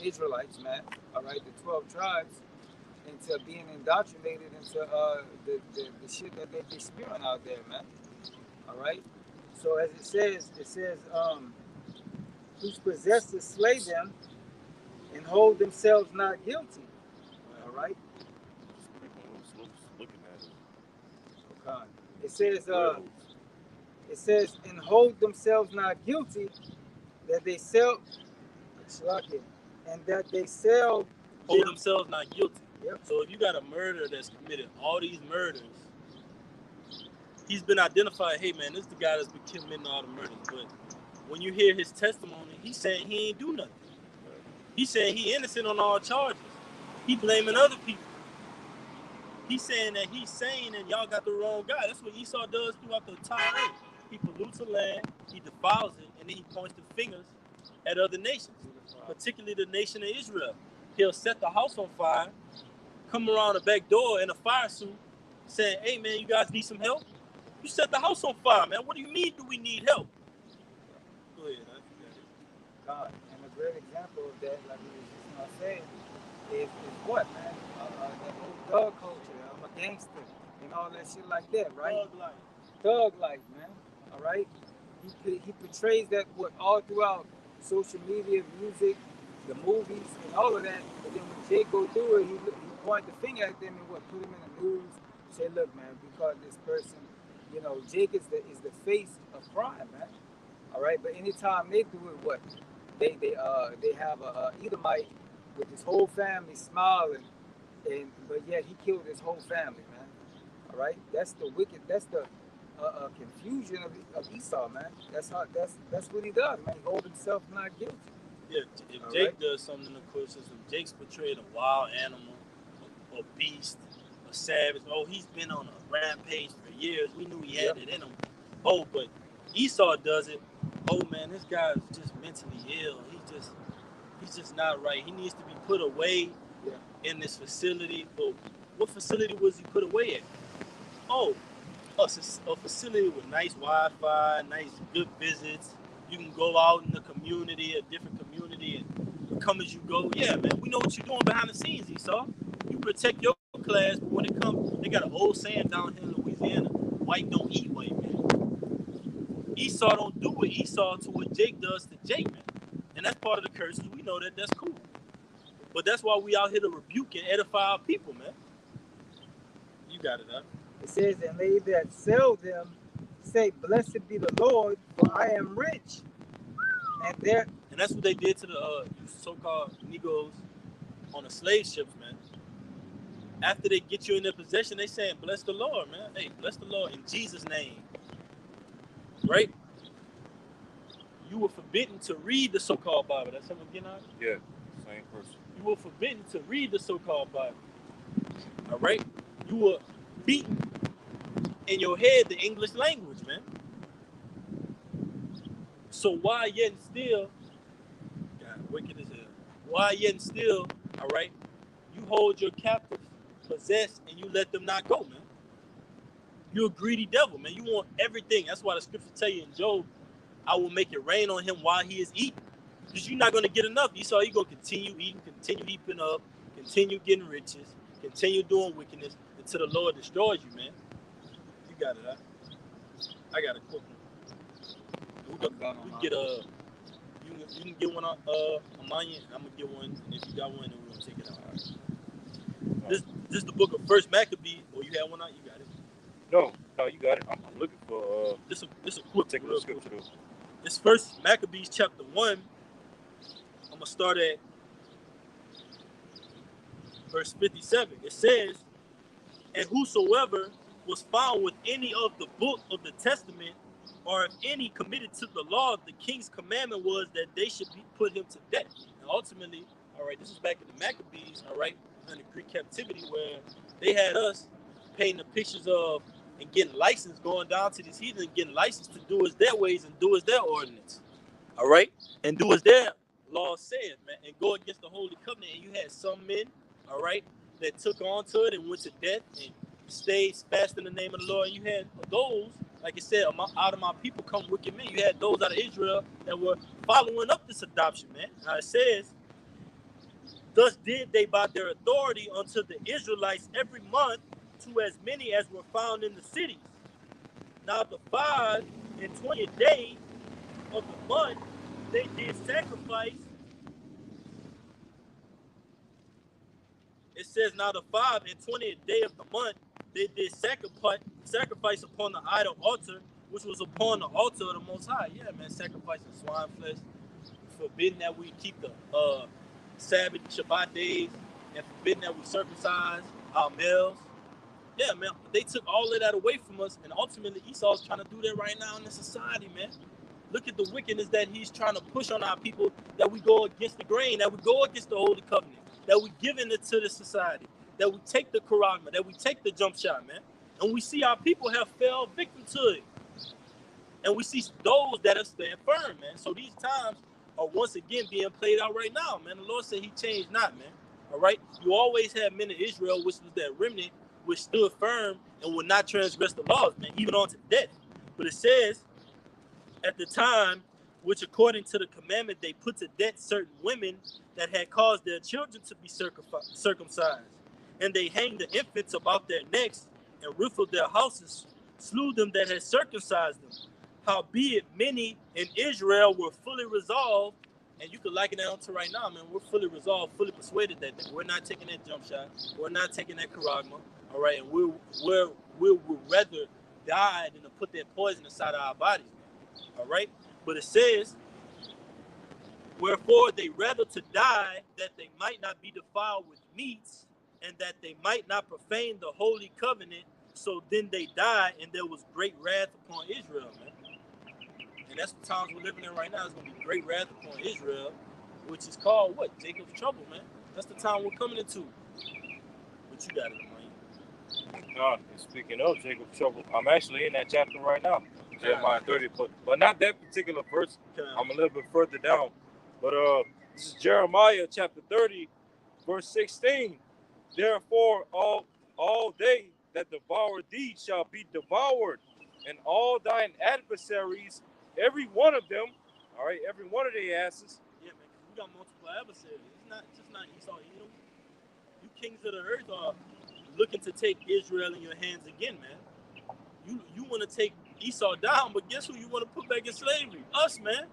Israelites, man. All right? The 12 tribes into being indoctrinated into the shit that they're spewing out there, man. All right? So as it says, who's possessed to slay them and hold themselves not guilty. All right? Okay. It says, and hold themselves not guilty, that they sell, and that they sell. Hold themselves not guilty. Yep. So if you got a murderer that's committed all these murders, he's been identified, hey man, this is the guy that's been committing all the murders. But when you hear his testimony, he's saying he ain't do nothing. He's saying he innocent on all charges. He blaming other people. He's saying that he's saying that y'all got the wrong guy. That's what Esau does throughout the entire earth. He pollutes the land, he defiles it, and then he points the fingers at other nations, particularly the nation of Israel. He'll set the house on fire, come around the back door in a fire suit, saying, hey man, you guys need some help? You set the house on fire, man. What do you mean do we need help? Go ahead, God, and a great example of that, like we were just saying, is what, man? That whole thug culture. I'm a gangster and all that shit like that, right? Thug life, man. All right? He portrays that all throughout social media, music, the movies, and all of that. But then when Jake go through it, he point the finger at them and put them in the news. Say, look, man, because this person, Jake is the face of crime, man. All right, but anytime they do it, they have a Edomite with his whole family smiling, but yet he killed his whole family, man. All right, that's the wicked. That's the confusion of Esau, man. That's what he does, man. He holds himself not guilty. Yeah, if Jake does something in the court system, Jake's portrayed a wild animal, a beast, a savage. Oh, he's been on a rampage for years. We knew he had it in him. Oh, but Esau does it. Oh man, this guy is just mentally ill. He's just not right. He needs to be put away in this facility. But what facility was he put away at? Oh, a facility with nice Wi-Fi, nice good visits. You can go out in the community, a different community, and come as you go. Yeah, man, we know what you're doing behind the scenes, Esau. You protect your class, but when it comes, they got an old saying down here in Louisiana: white don't eat white, man. Esau don't do what Esau to what Jake does to Jake, man. And that's part of the curses. We know that. That's cool. But that's why we out here to rebuke and edify our people, man. You got it, huh? It says, and they that sell them say, Blessed be the Lord, for I am rich. And that's what they did to the so-called Negroes on the slave ships, man. After they get you in their possession, they saying, bless the Lord, man. Hey, bless the Lord in Jesus' name. Right? You were forbidden to read the so-called Bible. That's him again, huh? Yeah, same person. You were forbidden to read the so-called Bible. All right? You were beaten in your head the English language, man. So why yet and still, God, wicked as hell. Why yet and still, all right, you hold your captives possessed and you let them not go, man. You're a greedy devil, man. You want everything. That's why the scripture tell you in Job, I will make it rain on him while he is eating. Because you're not going to get enough. Esau, you're going to continue eating, continue heaping up, continue getting riches, continue doing wickedness until the Lord destroys you, man. You got it, huh? I got a quick one. We can get you can get one on mine. I'm gonna get one, and if you got one, then we're gonna take it out. All right. This is the book of First Maccabee. Or you have one out? You got it. No, you got it. I'm looking for This a quick. Take a look at it. This First Maccabees chapter 1. I'm gonna start at verse 57. It says, "And whosoever was found with any of the book of the testament, or if any committed to the law, the king's commandment was that they should be put him to death." And ultimately, all right, this is back in the Maccabees, all right, under Greek captivity, where they had us painting the pictures of and getting licensed, going down to these heathens and getting licensed to do as their ways and do as their ordinance, all right, and do as their law says, man, and go against the holy covenant. And you had some men, all right, that took on to it and went to death and stayed fast in the name of the Lord. And you had those, like I said, out of my people come wicked men. You had those out of Israel that were following up this adoption, man. Now it says, "Thus did they by their authority unto the Israelites every month to as many as were found in the cities. Now the 5 and 20th day of the month they did sacrifice." It says, "Now the 5 and 20th day of the month they did sacrifice upon the idol altar, which was upon the altar of the Most High." Yeah, man, sacrificing swine flesh. Forbidden that we keep the Sabbath, Shabbat days, and forbidden that we circumcise our males. Yeah, man, they took all of that away from us, and ultimately Esau's trying to do that right now in the society, man. Look at the wickedness that he's trying to push on our people, that we go against the grain, that we go against the Holy Covenant, that we giving it to the society, that we take the Karagma, that we take the jump shot, man. And we see our people have fell victim to it. And we see those that are staying firm, man. So these times are once again being played out right now, man. The Lord said he changed not, man. All right? You always had men in Israel, which was that remnant, which stood firm and would not transgress the laws, man, even unto death. But it says, at the time, which according to the commandment, they put to death certain women that had caused their children to be circumcised. And they hanged the infants about their necks and rifled their houses, slew them that had circumcised them. Howbeit, many in Israel were fully resolved, and you could liken that to right now, man. We're fully resolved, fully persuaded that we're not taking that jump shot, we're not taking that Karagma, all right, and we would rather die than to put that poison inside of our bodies, man. All right, but it says, "Wherefore they rather to die, that they might not be defiled with meats, and that they might not profane the holy covenant. So then they died, and there was great wrath upon Israel," man. And that's the times we're living in right now. It's going to be great wrath upon Israel, which is called what? Jacob's trouble, man. That's the time we're coming into. But you got it, man. Speaking of Jacob's trouble, I'm actually in that chapter right now, Jeremiah 30, but not that particular verse. I'm a little bit further down. But this is Jeremiah chapter 30, verse 16. "Therefore all they that devour thee shall be devoured, and all thine adversaries, every one of them," all right, every one of their asses. Yeah, man, we got multiple adversaries. It's just not Esau, Edom. You kings of the earth are looking to take Israel in your hands again, man. You want to take Esau down, but guess who you want to put back in slavery? Us, man.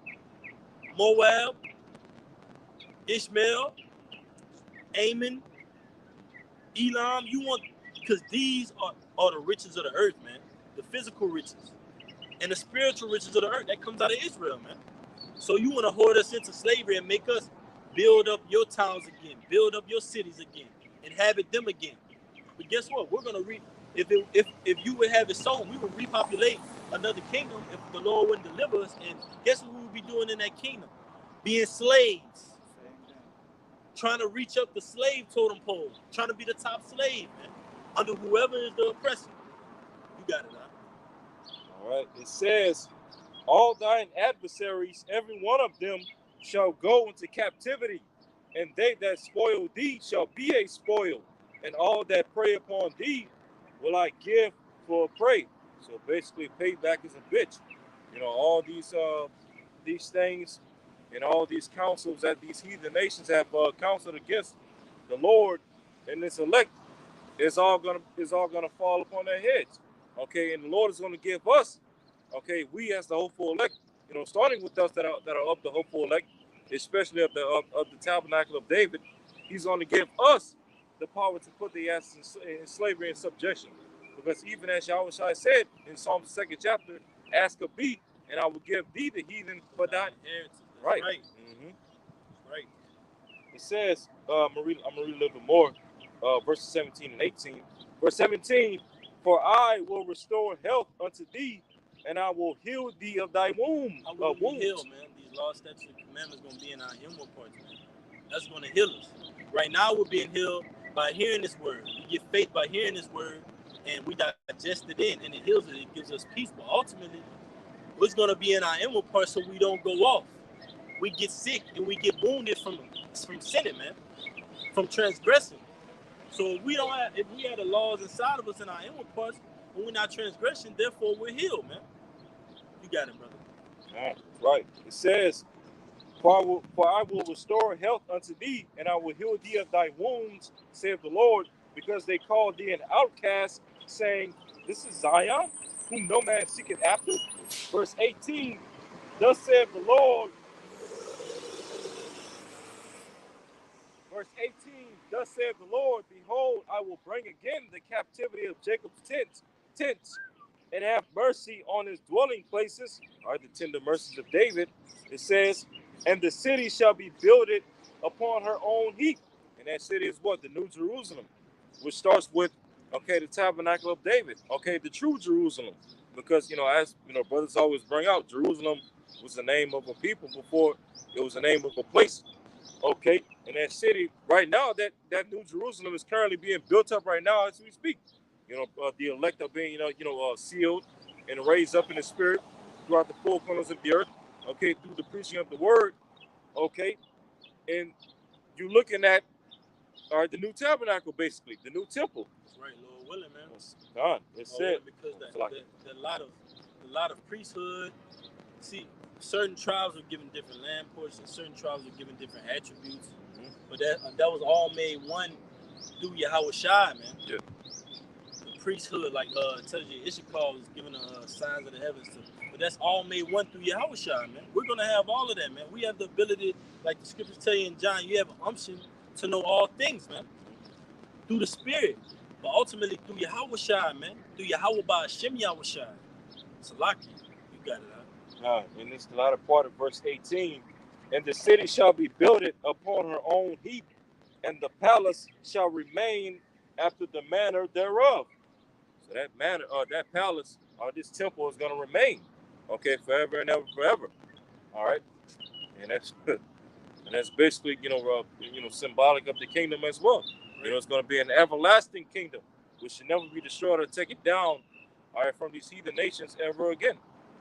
Moab, Ishmael, Ammon, Elam. You want, because these are the riches of the earth, man. The physical riches and the spiritual riches of the earth that comes out of Israel, man. So you want to hoard us into slavery and make us build up your towns again, build up your cities again, inhabit them again. But guess what? We're gonna if you would have it so, we would repopulate another kingdom if the Lord wouldn't deliver us. And guess what we would be doing in that kingdom? Being slaves, trying to reach up the slave totem pole, trying to be the top slave, man, under whoever is the oppressor. You got it, huh? All right. It says, all thine adversaries, every one of them, shall go into captivity, and they that spoil thee shall be a spoil, and all that prey upon thee will I give for a prey. So basically, payback is a bitch. You know, all these things and all these counsels that these heathen nations have counseled against the Lord and this elect is all gonna fall upon their heads. Okay, and the Lord is gonna give us, okay, we as the hopeful elect, you know, starting with us that are of the hopeful elect, especially of the tabernacle of David, he's gonna give us the power to put the asses in slavery and subjection. Because even as Yahushua said in Psalms 2nd chapter, ask of me, and I will give thee the heathen for thine inheritance. right. Right. Mm-hmm. Right. It says, I'm gonna read a little bit more, verses 17 and 18. Verse 17, for I will restore health unto thee, and I will heal thee of thy womb. How will we wounds. heal, man? These laws, statutes, and commandments going to be in our inward parts, man. That's going to heal us. Right now, we're being healed by hearing this word. We get faith by hearing this word, and we digest it in, and it heals it. It gives us peace. But ultimately, it's going to be in our inward parts so we don't go off. We get sick and we get wounded from sinning, man, from transgressing. So if we have the laws inside of us in our inward parts, when we're not transgressing, therefore we're healed, man. You got it, brother. Right. It says, for I will restore health unto thee, and I will heal thee of thy wounds, saith the Lord, because they called thee an outcast, saying, this is Zion, whom no man seeketh after. Verse 18, thus saith the Lord. Verse 18, thus saith the Lord, behold, I will bring again the captivity of Jacob's tents, and have mercy on his dwelling places, are the tender mercies of David. It says, and the city shall be builded upon her own heap. And that city is what? The New Jerusalem, which starts with, okay, the tabernacle of David, okay, the true Jerusalem. Because, you know, as, you know, brothers always bring out, Jerusalem was the name of a people before it was the name of a place. Okay, and that city right now, that New Jerusalem is currently being built up right now as we speak. You know, the elect are being, sealed and raised up in the spirit throughout the four corners of the earth. Okay, through the preaching of the word. Okay, and you're looking at, all right, the new tabernacle, basically, the new temple. That's right, Lord willing, man. God, it's it. Because a lot of priesthood. See, certain tribes were given different land portions. Certain tribes were given different attributes. Mm-hmm. But that was all made one through Yahushua, man. Yeah. The priesthood, like tells you, Issachar was given the signs of the heavens to. But that's all made one through Yahushua, man. We're gonna have all of that, man. We have the ability, like the scriptures tell you in John, you have an unction to know all things, man. Through the Spirit, but ultimately through Yahushua, man. Through Yahweh by Hashem Yahushua. Salaki, you got it, huh? And this is the latter part of verse 18. And the city shall be builded upon her own heap, and the palace shall remain after the manner thereof. So that manner, that palace, or this temple is going to remain, okay, forever and ever, forever. All right, and that's basically, symbolic of the kingdom as well. You know, it's going to be an everlasting kingdom, which should never be destroyed or taken down, all right, from these heathen nations ever again.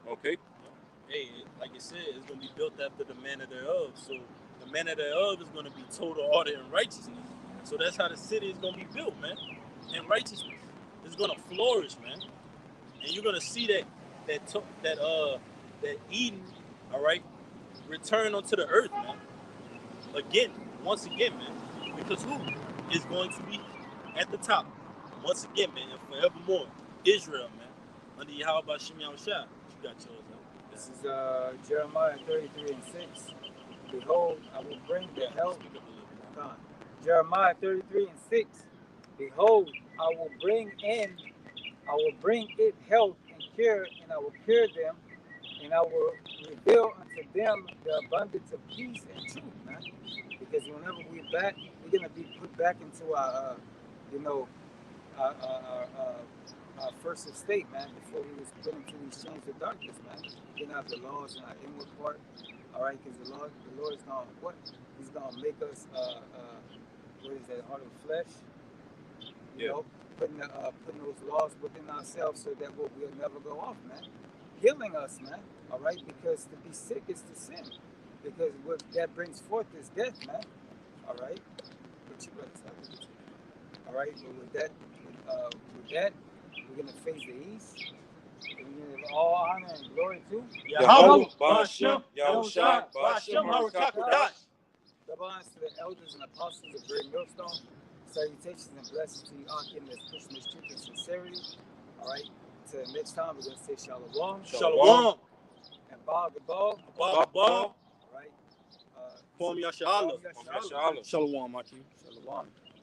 Okay. Hey, like you said, it's going to be built after the manner thereof. So the manner thereof is going to be total order and righteousness. So that's how the city is going to be built, man. In righteousness, it's going to flourish, man. And you're going to see that Eden, all right, return onto the earth, man. Once again, man. Because who is going to be at the top? Once again, man, and forevermore, Israel, man. Under Yahweh B'Shem Yahushua. You got yours, man. This is Jeremiah 33 and 6. Behold, I will bring the health. Jeremiah 33:6. Behold, I will bring it health and cure, and I will cure them, and I will reveal unto them the abundance of peace and truth, man. Because whenever we're gonna be put back into you know, our first estate, man. Before we was put into these chains of darkness, man. We're gonna have the laws in our inward part, all right? Because the Lord is gonna what? He's gonna make us what is that? Heart of flesh, you know, putting those laws within ourselves so that we'll never go off, man. Healing us, man. All right, because to be sick is to sin, because what that brings forth is death, man. All right, but you better stop it. All right, but with that, we're gonna face the east. And we're gonna give all honor and glory to Yahweh, Bashem, Yahushua, Yahushua, Bashem, Harakakadash. double honors to the elders and apostles of Great Millstone. Salutations and blessings to you, Akim, that's pushing this truth and sincerity. All right. Till next time, we're going to say Shalom. Shalom. And Bob the Ball. Bob. All right. Kwam Yashala. Yashala. Shalom, Akim. Shalom.